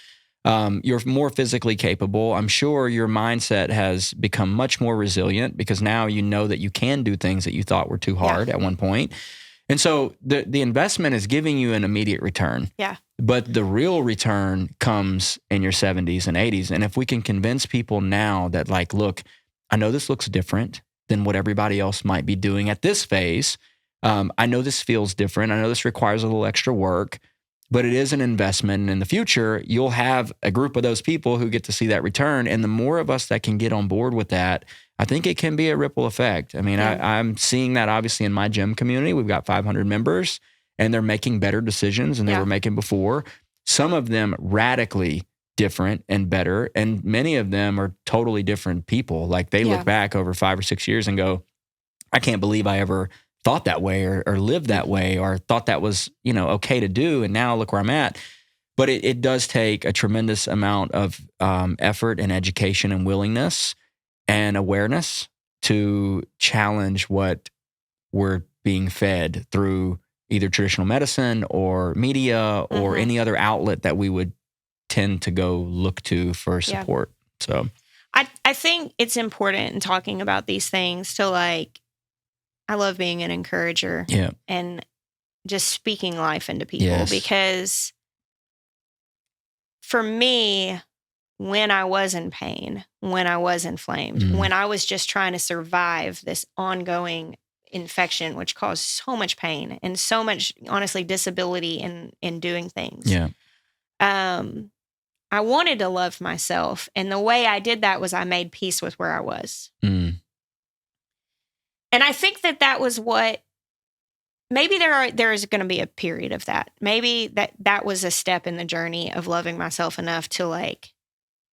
You're more physically capable. I'm sure your mindset has become much more resilient because now you know that you can do things that you thought were too hard at one point. And so the investment is giving you an immediate return. Yeah. But the real return comes in your 70s and 80s. And if we can convince people now that like, look, I know this looks different than what everybody else might be doing at this phase. I know this feels different. I know this requires a little extra work. But it is an investment. And in the future, you'll have a group of those people who get to see that return. And the more of us that can get on board with that, I think it can be a ripple effect. I mean, I'm seeing that obviously in my gym community. We've got 500 members and they're making better decisions than they were making before. Some of them radically different and better. And many of them are totally different people. Like they look back over 5 or 6 years and go, I can't believe I ever thought that way or lived that way or thought that was, okay to do. And now look where I'm at. But it does take a tremendous amount of effort and education and willingness and awareness to challenge what we're being fed through either traditional medicine or media or any other outlet that we would tend to go look to for support. So I think it's important in talking about these things to I love being an encourager and just speaking life into people because for me, when I was in pain, when I was inflamed, when I was just trying to survive this ongoing infection, which caused so much pain and so much, honestly, disability in doing things. Yeah. I wanted to love myself. And the way I did that was I made peace with where I was. And I think that was what, maybe there is going to be a period of that. Maybe that was a step in the journey of loving myself enough to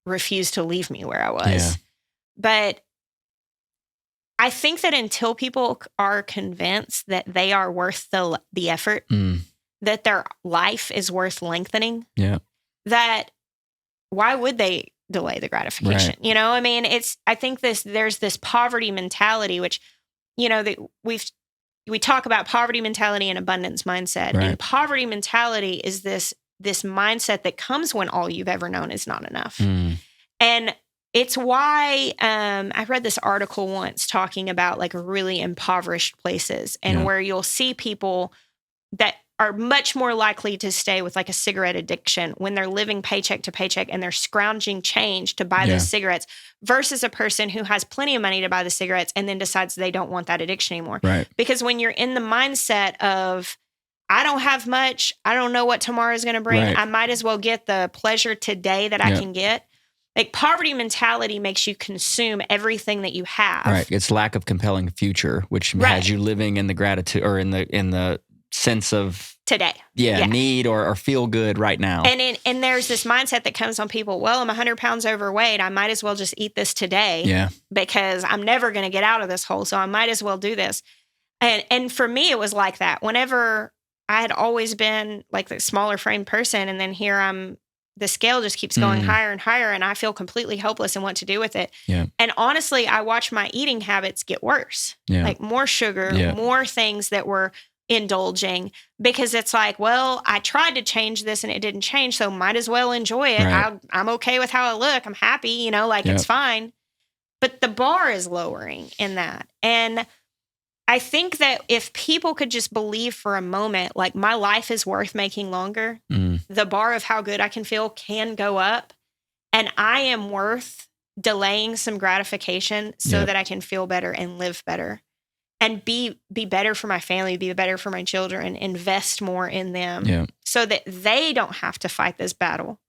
refuse to leave me where I was. Yeah. But I think that until people are convinced that they are worth the effort, that their life is worth lengthening, that why would they delay the gratification? Right. I mean, I think there's this poverty mentality, which, that we talk about poverty mentality and abundance mindset. Right. And poverty mentality is this mindset that comes when all you've ever known is not enough. And it's why I read this article once talking about really impoverished places and where you'll see people that are much more likely to stay with a cigarette addiction when they're living paycheck to paycheck and they're scrounging change to buy those cigarettes versus a person who has plenty of money to buy the cigarettes and then decides they don't want that addiction anymore. Right. Because when you're in the mindset of, I don't have much, I don't know what tomorrow is going to bring, I might as well get the pleasure today that I can get. Poverty mentality makes you consume everything that you have. Right. It's lack of compelling future, which has you living in the gratitude or in the sense of today. Need or feel good right now. And there's this mindset that comes on people, well, I'm 100 pounds overweight. I might as well just eat this today because I'm never going to get out of this hole. So I might as well do this. And for me, it was like that. Whenever I had always been the smaller framed person, and then here the scale just keeps going higher and higher, and I feel completely helpless in what to do with it. Yeah. And honestly, I watched my eating habits get worse. Yeah. More sugar, more things that were indulging, because it's well, I tried to change this and it didn't change, so might as well enjoy it. Right. I'm okay with how I look. I'm happy, it's fine. But the bar is lowering in that. And I think that if people could just believe for a moment, my life is worth making longer, the bar of how good I can feel can go up, and I am worth delaying some gratification so that I can feel better and live better. and be better for my family, be better for my children, invest more in them so that they don't have to fight this battle.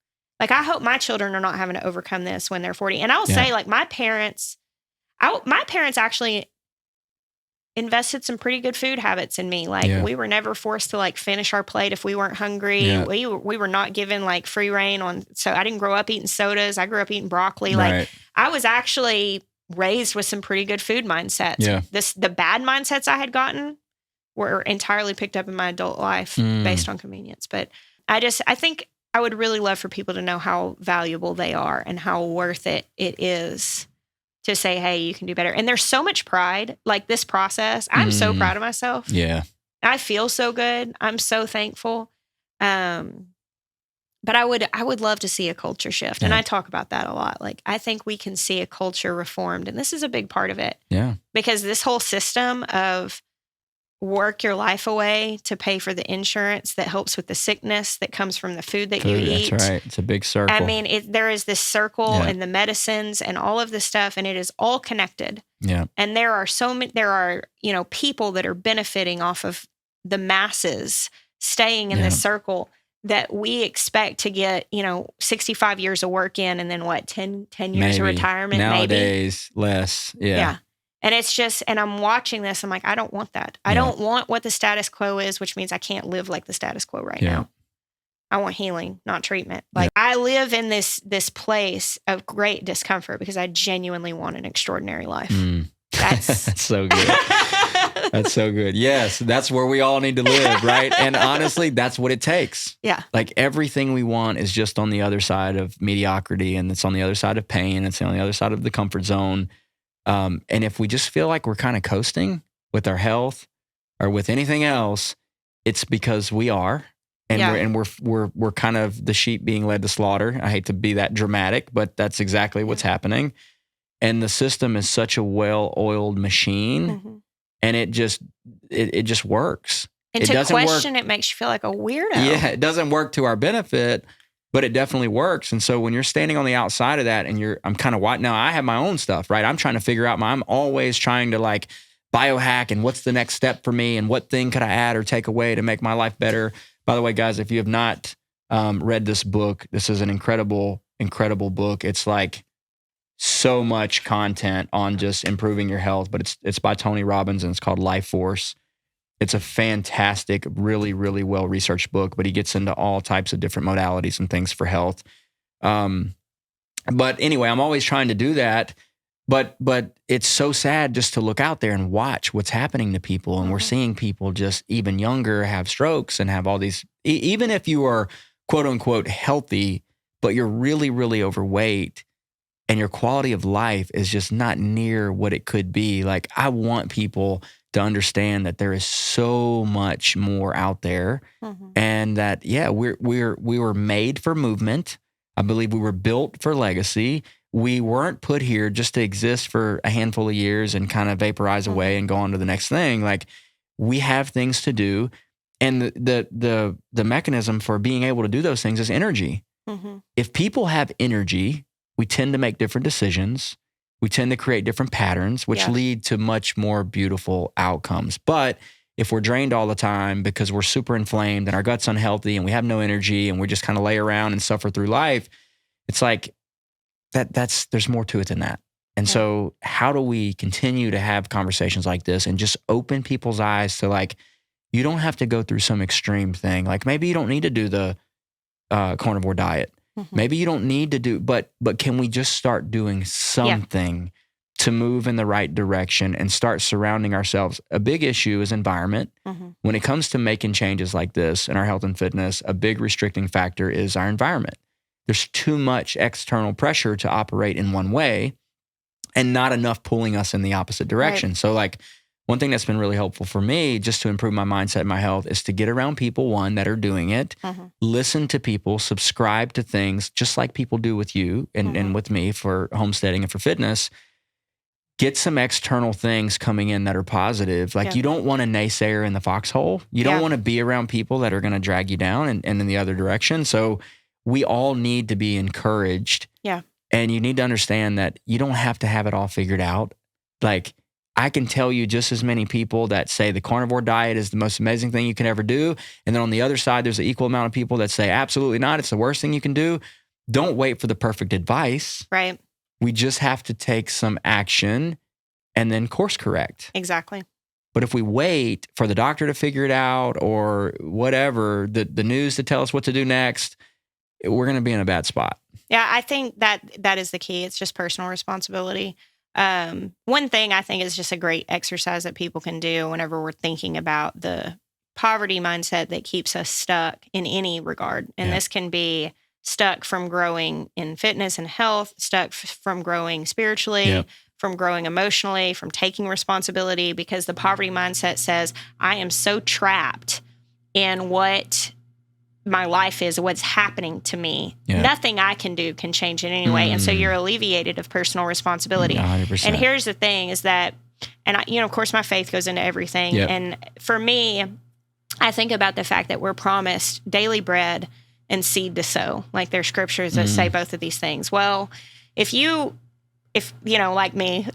Like, I hope my children are not having to overcome this when they're 40. And I'll say, like, my parents actually invested some pretty good food habits in me. Like, we were never forced to like finish our plate if we weren't hungry. Yeah. We were not given like free reign on, so I didn't grow up eating sodas. I grew up eating broccoli. Right. Like, I was actually raised with some pretty good food mindsets. Yeah. The bad mindsets I had gotten were entirely picked up in my adult life based on convenience. But I think I would really love for people to know how valuable they are and how worth it is to say, hey, you can do better. And there's so much pride, like this process. I'm so proud of myself. Yeah. I feel so good. I'm so thankful. But I would love to see a culture shift. Yeah. And I talk about that a lot. Like, I think we can see a culture reformed. And this is a big part of it. Yeah. Because this whole system of work your life away to pay for the insurance that helps with the sickness that comes from the food that you eat. That's right. It's a big circle. I mean, there is this circle and the medicines and all of this stuff, and it is all connected. Yeah. And there are people that are benefiting off of the masses staying in this circle that we expect to get, 65 years of work in, and then 10 years of retirement, nowadays, less. Yeah. Yeah. And it's just, and I'm watching this, I'm like, I don't want that. I don't want what the status quo is, which means I can't live like the status quo right now. I want healing, not treatment. Like, I live in this place of great discomfort because I genuinely want an extraordinary life. That's so good. That's so good. Yes, that's where we all need to live, right? And honestly, that's what it takes. Yeah. Like, everything we want is just on the other side of mediocrity, and it's on the other side of pain. It's on the other side of the comfort zone. And if we just feel like we're kind of coasting with our health or with anything else, it's because we are, and we're kind of the sheep being led to slaughter. I hate to be that dramatic, but that's exactly what's happening. And the system is such a well-oiled machine, and it just works. And it to question it makes you feel like a weirdo. Yeah, it doesn't work to our benefit, but it definitely works. And so when you're standing on the outside of that, and I'm kind of now I have my own stuff, right? I'm trying to figure out I'm always trying to like biohack, and what's the next step for me, and what thing could I add or take away to make my life better. By the way, guys, if you have not read this book, this is an incredible, incredible book. It's like so much content on just improving your health, but it's by Tony Robbins, and it's called Life Force. It's a fantastic, really, really well-researched book, but he gets into all types of different modalities and things for health. But anyway, I'm always trying to do that, but it's so sad just to look out there and watch what's happening to people. And we're seeing people just even younger have strokes and have all these, even if you are quote unquote healthy, but you're really, really overweight, and your quality of life is just not near what it could be. Like, I want people to understand that there is so much more out there, and that, we were made for movement. I believe we were built for legacy. We weren't put here just to exist for a handful of years and kind of vaporize away and go on to the next thing. Like, we have things to do, and the mechanism for being able to do those things is energy. If people have energy, we tend to make different decisions. We tend to create different patterns, which lead to much more beautiful outcomes. But if we're drained all the time because we're super inflamed and our gut's unhealthy and we have no energy and we just kind of lay around and suffer through life, it's like there's more to it than that. And so how do we continue to have conversations like this and just open people's eyes to, like, you don't have to go through some extreme thing. Like, maybe you don't need to do the carnivore diet. Maybe you don't need to do, but can we just start doing something to move in the right direction and start surrounding ourselves? A big issue is environment. When it comes to making changes like this in our health and fitness, a big restricting factor is our environment. There's too much external pressure to operate in one way, and not enough pulling us in the opposite direction. Right. So, like, one thing that's been really helpful for me just to improve my mindset and my health is to get around people, one, that are doing it, listen to people, subscribe to things just like people do with you and with me for homesteading and for fitness. Get some external things coming in that are positive. Like, you don't want a naysayer in the foxhole. You don't want to be around people that are going to drag you down and in the other direction. So we all need to be encouraged. Yeah. And you need to understand that you don't have to have it all figured out. Like, I can tell you just as many people that say the carnivore diet is the most amazing thing you can ever do. And then on the other side, there's an equal amount of people that say, absolutely not. It's the worst thing you can do. Don't wait for the perfect advice. Right. We just have to take some action and then course correct. Exactly. But if we wait for the doctor to figure it out or whatever, the news to tell us what to do next, we're going to be in a bad spot. Yeah, I think that is the key. It's just personal responsibility. One thing I think is just a great exercise that people can do whenever we're thinking about the poverty mindset that keeps us stuck in any regard. And this can be stuck from growing in fitness and health, stuck from growing spiritually, from growing emotionally, from taking responsibility, because the poverty mindset says, I am so trapped in what my life is, what's happening to me. Nothing I can do can change it anyway. And so you're alleviated of personal responsibility. 100%. And here's the thing is that, and of course my faith goes into everything. And for me, I think about the fact that we're promised daily bread and seed to sow. Like there's scriptures that say both of these things. Well, if like me,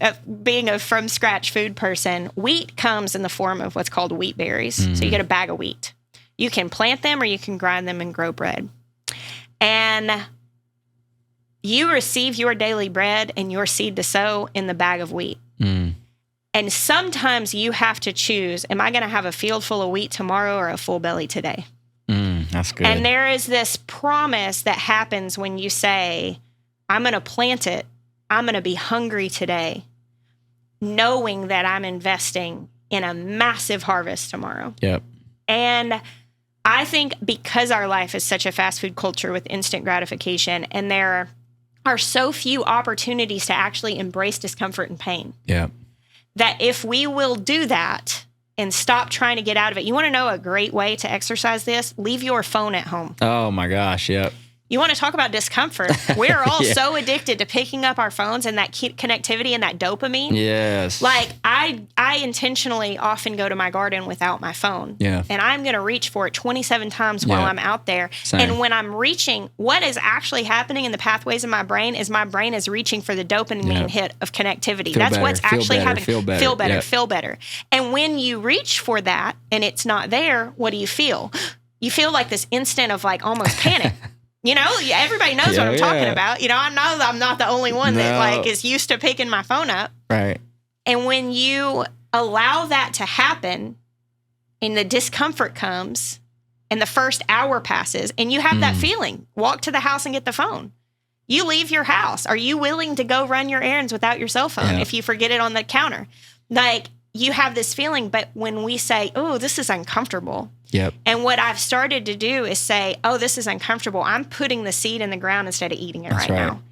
being a from scratch food person, wheat comes in the form of what's called wheat berries. So you get a bag of wheat. You can plant them or you can grind them and grow bread. And you receive your daily bread and your seed to sow in the bag of wheat. And sometimes you have to choose, am I going to have a field full of wheat tomorrow or a full belly today? That's good. And there is this promise that happens when you say, I'm going to plant it. I'm going to be hungry today, knowing that I'm investing in a massive harvest tomorrow. And I think because our life is such a fast food culture with instant gratification, and there are so few opportunities to actually embrace discomfort and pain, that if we will do that and stop trying to get out of it, you want to know a great way to exercise this? Leave your phone at home. Oh my gosh, You want to talk about discomfort? We're all so addicted to picking up our phones and that connectivity and that dopamine. Yes. Like I intentionally often go to my garden without my phone. And I'm going to reach for it 27 times while I'm out there. Same. And when I'm reaching, what is actually happening in the pathways in my brain is reaching for the dopamine hit of connectivity. That's what's actually happening. Feel better. And when you reach for that and it's not there, what do you feel? You feel like this instant of like almost panic. Everybody knows what I'm talking about. I know I'm not the only one that like is used to picking my phone up. Right. And when you allow that to happen and the discomfort comes and the first hour passes and you have that feeling, walk to the house and get the phone. You leave your house. Are you willing to go run your errands without your cell phone if you forget it on the counter? Like you have this feeling, but when we say, oh, this is uncomfortable. And what I've started to do is say, oh, this is uncomfortable. I'm putting the seed in the ground instead of eating it right now.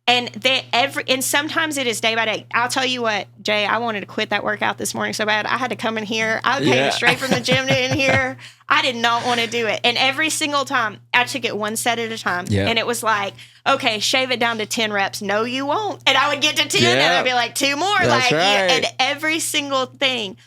And sometimes it is day by day. I'll tell you what, Jay, I wanted to quit that workout this morning so bad. I had to come in here. I came straight from the gym in here. I did not want to do it. And every single time, I took it one set at a time. And it was like, okay, shave it down to 10 reps. No, you won't. And I would get to 10 and I'd be like, 2 more. That's right. And every single thing.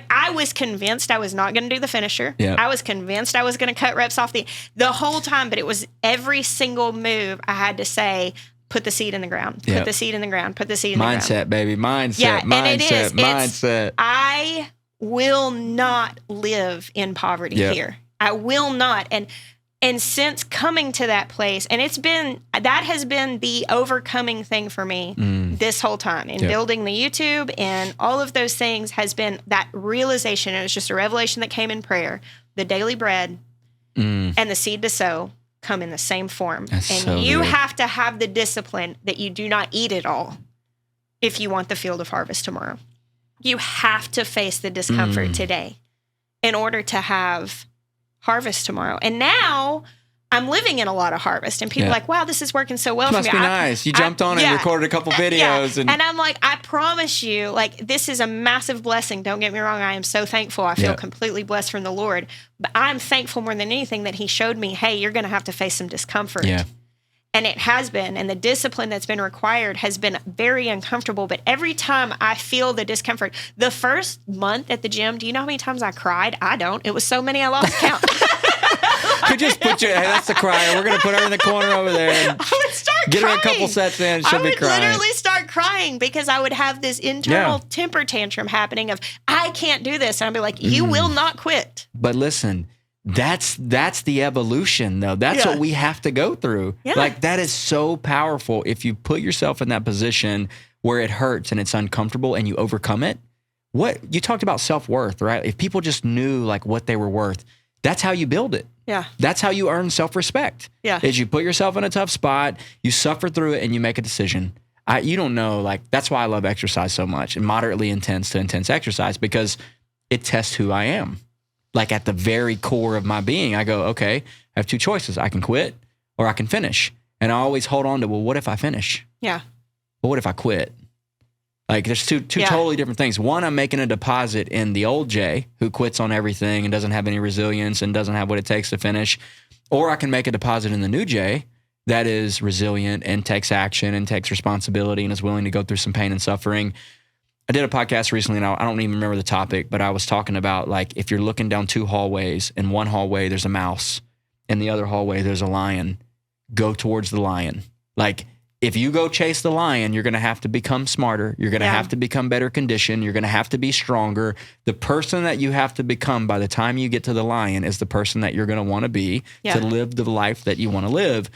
I was convinced I was not going to do the finisher. I was convinced I was going to cut reps off the whole time. But it was every single move I had to say, put the seed in the ground, put the seed in the ground, put the seed in the ground. Mindset, baby. Mindset. I will not live in poverty here. I will not. And since coming to that place, and that has been the overcoming thing for me this whole time. And building the YouTube and all of those things has been that realization. It was just a revelation that came in prayer. The daily bread and the seed to sow come in the same form. You have to have the discipline that you do not eat it all if you want the field of harvest tomorrow. You have to face the discomfort today in order to have harvest tomorrow. And now I'm living in a lot of harvest, and people are like, wow, this is working so well for me. Must be nice. You jumped on and recorded a couple videos. And I'm like, I promise you, like, this is a massive blessing. Don't get me wrong. I am so thankful. I feel completely blessed from the Lord, but I'm thankful more than anything that he showed me, hey, you're going to have to face some discomfort. And it has been, and the discipline that's been required has been very uncomfortable. But every time I feel the discomfort, the first month at the gym, do you know how many times I cried? I don't. It was so many I lost count. You just put that's the crier. We're going to put her in the corner over there. And I would start get crying. her a couple sets in. She'll be crying. I would literally start crying because I would have this internal temper tantrum happening of, I can't do this. And I'd be like, you will not quit. But listen, that's the evolution though. That's what we have to go through. Yeah. Like that is so powerful. If you put yourself in that position where it hurts and it's uncomfortable and you overcome it, what you talked about self-worth, right? If people just knew like what they were worth, that's how you build it. Yeah. That's how you earn self-respect. Yeah. Is you put yourself in a tough spot, you suffer through it and you make a decision. You don't know, like that's why I love exercise so much and moderately intense to intense exercise because it tests who I am. Like at the very core of my being, I go, okay, I have two choices. I can quit or I can finish. And I always hold on to, well, what if I finish? Yeah. But what if I quit? Like there's two totally different things. One, I'm making a deposit in the old Jay who quits on everything and doesn't have any resilience and doesn't have what it takes to finish. Or I can make a deposit in the new Jay that is resilient and takes action and takes responsibility and is willing to go through some pain and suffering. I did a podcast recently, and I don't even remember the topic, but I was talking about like if you're looking down two hallways, in one hallway there's a mouse, in the other hallway there's a lion, go towards the lion. Like if you go chase the lion, you're going to have to become smarter. You're going to have to become better conditioned. You're going to have to be stronger. The person that you have to become by the time you get to the lion is the person that you're going to want to be to live the life that you want to live.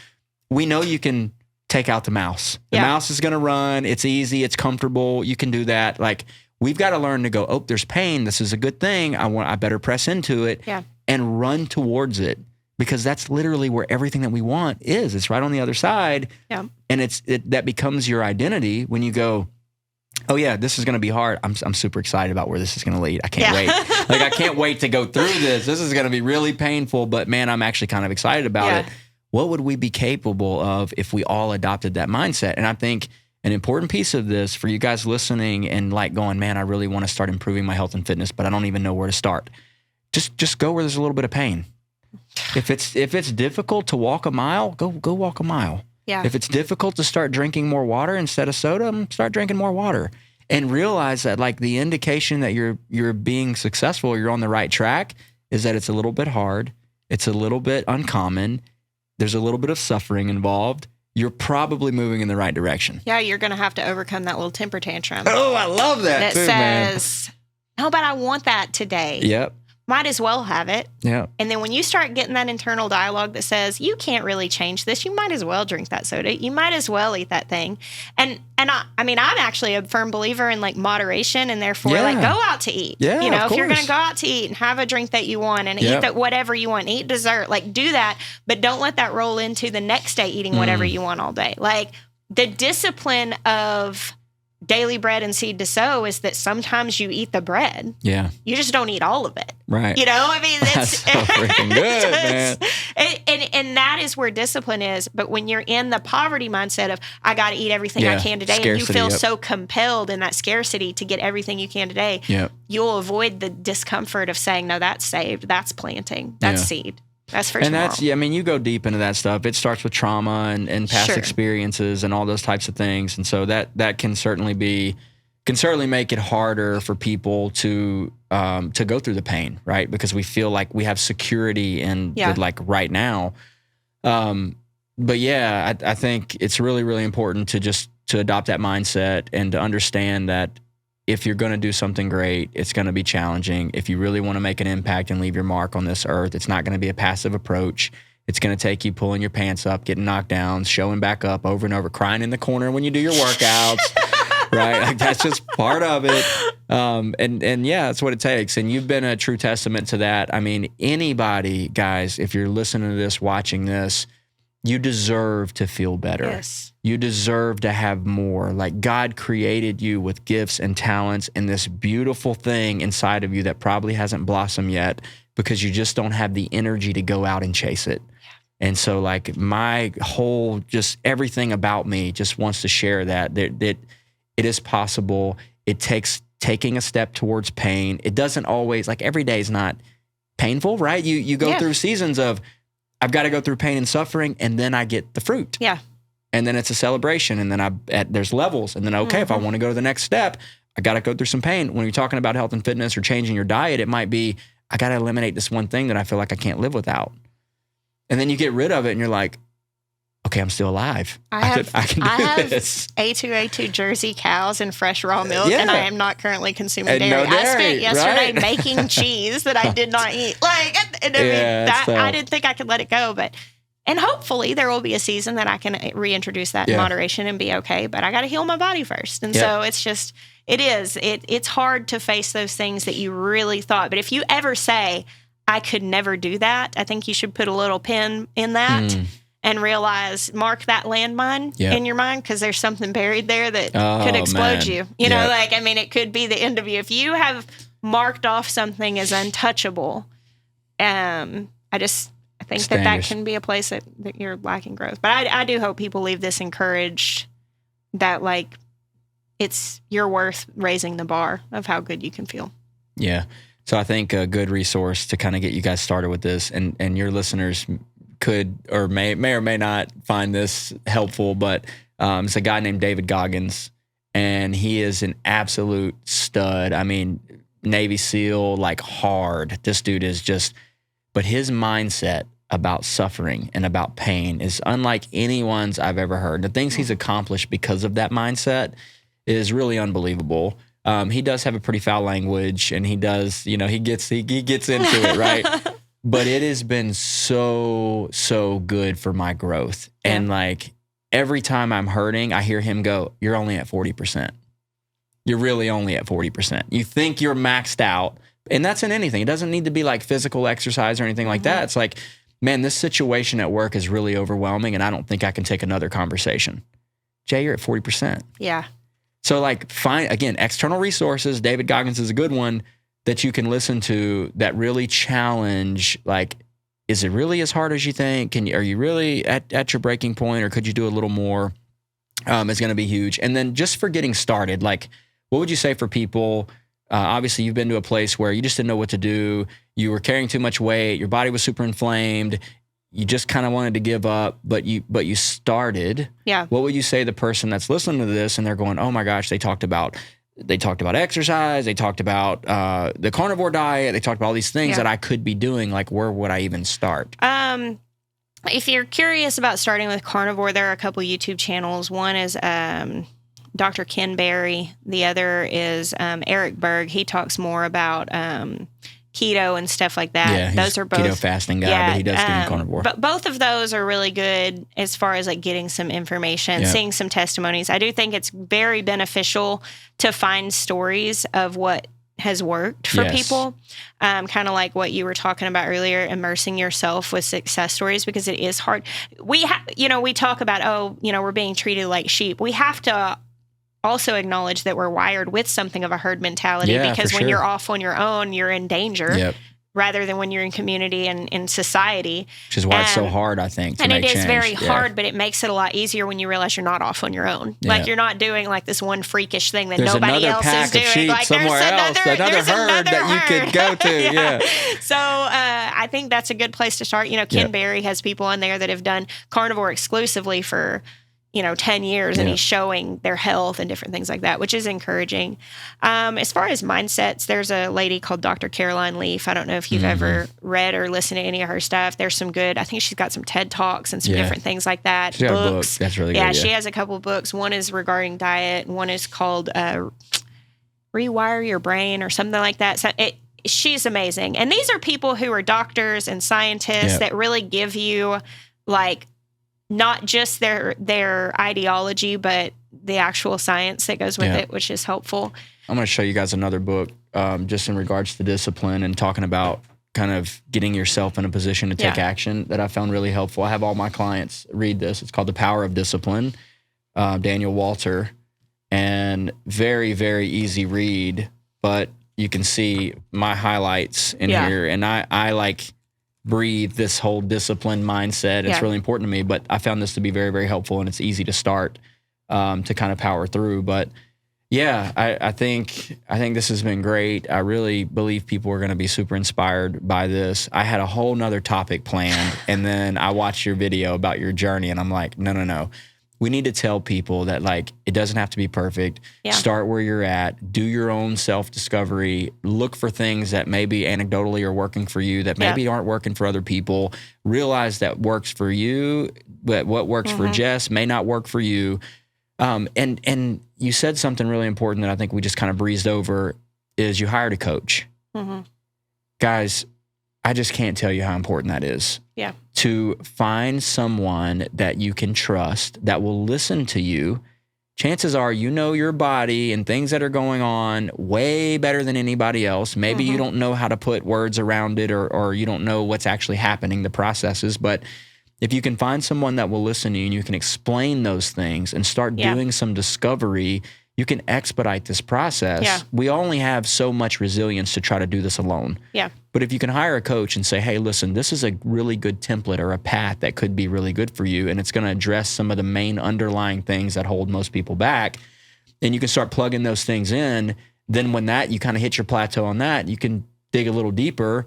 We know you can take out the mouse. The mouse is going to run. It's easy. It's comfortable. You can do that. Like we've got to learn to go, oh, there's pain. This is a good thing. I better press into it and run towards it because that's literally where everything that we want is. It's right on the other side. Yeah. And that becomes your identity when you go, oh yeah, this is going to be hard. I'm super excited about where this is going to lead. I can't wait. Like I can't wait to go through this. This is going to be really painful, but man, I'm actually kind of excited about it. What would we be capable of if we all adopted that mindset? And I think an important piece of this for you guys listening and like going, man, I really want to start improving my health and fitness, but I don't even know where to start. Just go where there's a little bit of pain. If it's difficult to walk a mile, go walk a mile. Yeah. If it's difficult to start drinking more water instead of soda, start drinking more water. And realize that like the indication that you're being successful, you're on the right track, is that it's a little bit hard, it's a little bit uncommon. There's a little bit of suffering involved. You're probably moving in the right direction. Yeah, you're going to have to overcome that little temper tantrum. Oh, I love that too, says, no, but I want that today. Yep. Might as well have it. Yeah. And then when you start getting that internal dialogue that says, you can't really change this, you might as well drink that soda. You might as well eat that thing. And I mean, I'm actually a firm believer in like moderation and therefore like go out to eat. Yeah, you know, if you're going to go out to eat and have a drink that you want and eat that whatever you want, eat dessert, like do that, but don't let that roll into the next day eating whatever you want all day. Like the discipline of daily bread and seed to sow is that sometimes you eat the bread. Yeah. You just don't eat all of it. Right. You know, I mean, that's so freaking good, man. And that is where discipline is. But when you're in the poverty mindset of, I got to eat everything I can today, scarcity, and you feel so compelled in that scarcity to get everything you can today, you'll avoid the discomfort of saying, no, that's saved, that's planting, that's seed. That's for tomorrow. That's, I mean, you go deep into that stuff. It starts with trauma and past experiences and all those types of things. And so that can certainly make it harder for people to go through the pain, right? Because we feel like we have security in the, like right now. But yeah, I think it's really, really important to adopt that mindset and to understand that if you're going to do something great, it's going to be challenging. If you really want to make an impact and leave your mark on this earth, it's not going to be a passive approach. It's going to take you pulling your pants up, getting knocked down, showing back up over and over, crying in the corner when you do your workouts, right? Like that's just part of it. And yeah, that's what it takes. And you've been a true testament to that. I mean, anybody, guys, if you're listening to this, watching this, you deserve to feel better. Yes. You deserve to have more. Like God created you with gifts and talents and this beautiful thing inside of you that probably hasn't blossomed yet because you just don't have the energy to go out and chase it. Yeah. And so like my whole, just everything about me just wants to share that it is possible. It takes taking a step towards pain. It doesn't always, like every day is not painful, right? You go through seasons of, I've got to go through pain and suffering, and then I get the fruit. Yeah. And then it's a celebration, and then there's levels. And then, okay, if I want to go to the next step, I got to go through some pain. When you're talking about health and fitness or changing your diet, it might be, I got to eliminate this one thing that I feel like I can't live without. And then you get rid of it, and you're like, okay, I'm still alive. I can do this. A2 Jersey cows and fresh raw milk, Yeah. and I am not currently consuming And dairy. no dairy, I spent yesterday right? making cheese that I did not eat. And I mean, it's I tough. didn't think I could let it go, and hopefully there will be a season that I can reintroduce that in moderation and be okay. But I got to heal my body first, and so it's just it's hard to face those things that you really thought. But if you ever say I could never do that, I think you should put a little pin in that. And realize, mark that landmine in your mind, because there's something buried there that could explode you. You know, it could be the end of you. If you have marked off something as untouchable, I think that can be a place that you're lacking growth. But I do hope people leave this encouraged that, it's you're worth raising the bar of how good you can feel. Yeah. So I think a good resource to kind of get you guys started with this, and your listeners could or may or may not find this helpful, but it's a guy named David Goggins, and he is an absolute stud. I mean, Navy SEAL, hard. This dude is just, but his mindset about suffering and about pain is unlike anyone's I've ever heard. The things he's accomplished because of that mindset is really unbelievable. He does have a pretty foul language, and he does, he gets into it, right? But it has been so good for my growth. Yeah. And every time I'm hurting, I hear him go, "You're only at 40%. You're really only at 40%. You think you're maxed out." And that's in anything. It doesn't need to be physical exercise or anything like that. It's man, this situation at work is really overwhelming, and I don't think I can take another conversation. Jay, you're at 40%. Yeah. So find, again, external resources. David Goggins is a good one that you can listen to that really challenge, is it really as hard as you think? Are you really at your breaking point, or could you do a little more? It's going to be huge. And then just for getting started, what would you say for people? Obviously, you've been to a place where you just didn't know what to do. You were carrying too much weight. Your body was super inflamed. You just kind of wanted to give up, but you started. Yeah. What would you say to the person that's listening to this and they're going, "Oh my gosh, they talked about exercise. They talked about the carnivore diet. They talked about all these things that I could be doing. Where would I even start?" If you're curious about starting with carnivore, there are a couple YouTube channels. One is Dr. Ken Berry. The other is Eric Berg. He talks more about keto and stuff like that. Yeah, those are both keto fasting guy, but he does get in carnivore. But both of those are really good as far as getting some information, seeing some testimonies. I do think it's very beneficial to find stories of what has worked for people. Kind of like what you were talking about earlier, immersing yourself with success stories, because it is hard. We talk about, we're being treated like sheep. We have to also acknowledge that we're wired with something of a herd mentality, because when you're off on your own, you're in danger rather than when you're in community and in society. Which is why it's so hard, I think, to and make it is change. very hard, but it makes it a lot easier when you realize you're not off on your own. You're not doing this one freakish thing that nobody else is doing. There's another pack of sheep somewhere else, another herd that you could go to. So I think that's a good place to start. Ken Berry has people on there that have done carnivore exclusively for 10 years, and he's showing their health and different things like that, which is encouraging. As far as mindsets, there's a lady called Dr. Caroline Leaf. I don't know if you've ever read or listened to any of her stuff. There's some good, I think she's got some TED Talks and some different things like that. She's got a book. That's really good. Yeah, she has a couple of books. One is regarding diet, and one is called Rewire Your Brain or something like that. So she's amazing. And these are people who are doctors and scientists that really give you not just their ideology, but the actual science that goes with it, which is helpful. I'm going to show you guys another book just in regards to discipline and talking about kind of getting yourself in a position to take action that I found really helpful. I have all my clients read this. It's called The Power of Discipline, Daniel Walter, and very, very easy read, but you can see my highlights in here, and I breathe this whole discipline mindset. It's really important to me, but I found this to be very, very helpful, and it's easy to start to kind of power through. But I think this has been great. I really believe people are going to be super inspired by this. I had a whole nother topic planned, and then I watched your video about your journey, and I'm like, no. we need to tell people that like, it doesn't have to be perfect. Yeah. Start where you're at, do your own self-discovery, look for things that maybe anecdotally are working for you that maybe aren't working for other people. Realize that works for you, but what works for Jess may not work for you. And you said something really important that I think we just kind of breezed over is you hired a coach. Guys, I just can't tell you how important that is. Yeah. To find someone that you can trust that will listen to you. Chances are you know your body and things that are going on way better than anybody else. Maybe you don't know how to put words around it or you don't know what's actually happening, the processes. But if you can find someone that will listen to you and you can explain those things and start doing some discovery, you can expedite this process. Yeah. We only have so much resilience to try to do this alone. Yeah. But if you can hire a coach and say, hey, listen, this is a really good template or a path that could be really good for you, and it's going to address some of the main underlying things that hold most people back, and you can start plugging those things in, then when that you kind of hit your plateau on that, you can dig a little deeper.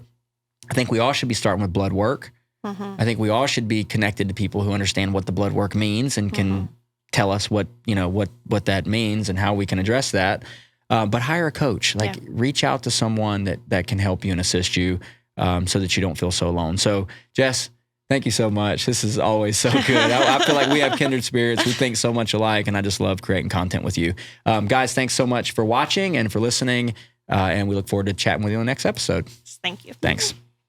I think we all should be starting with blood work. I think we all should be connected to people who understand what the blood work means and can tell us what that means and how we can address that. But hire a coach, reach out to someone that can help you and assist you so that you don't feel so alone. So Jess, thank you so much. This is always so good. I feel like we have kindred spirits. We think so much alike, and I just love creating content with you. Guys, thanks so much for watching and for listening. And we look forward to chatting with you on the next episode. Thank you. Thanks.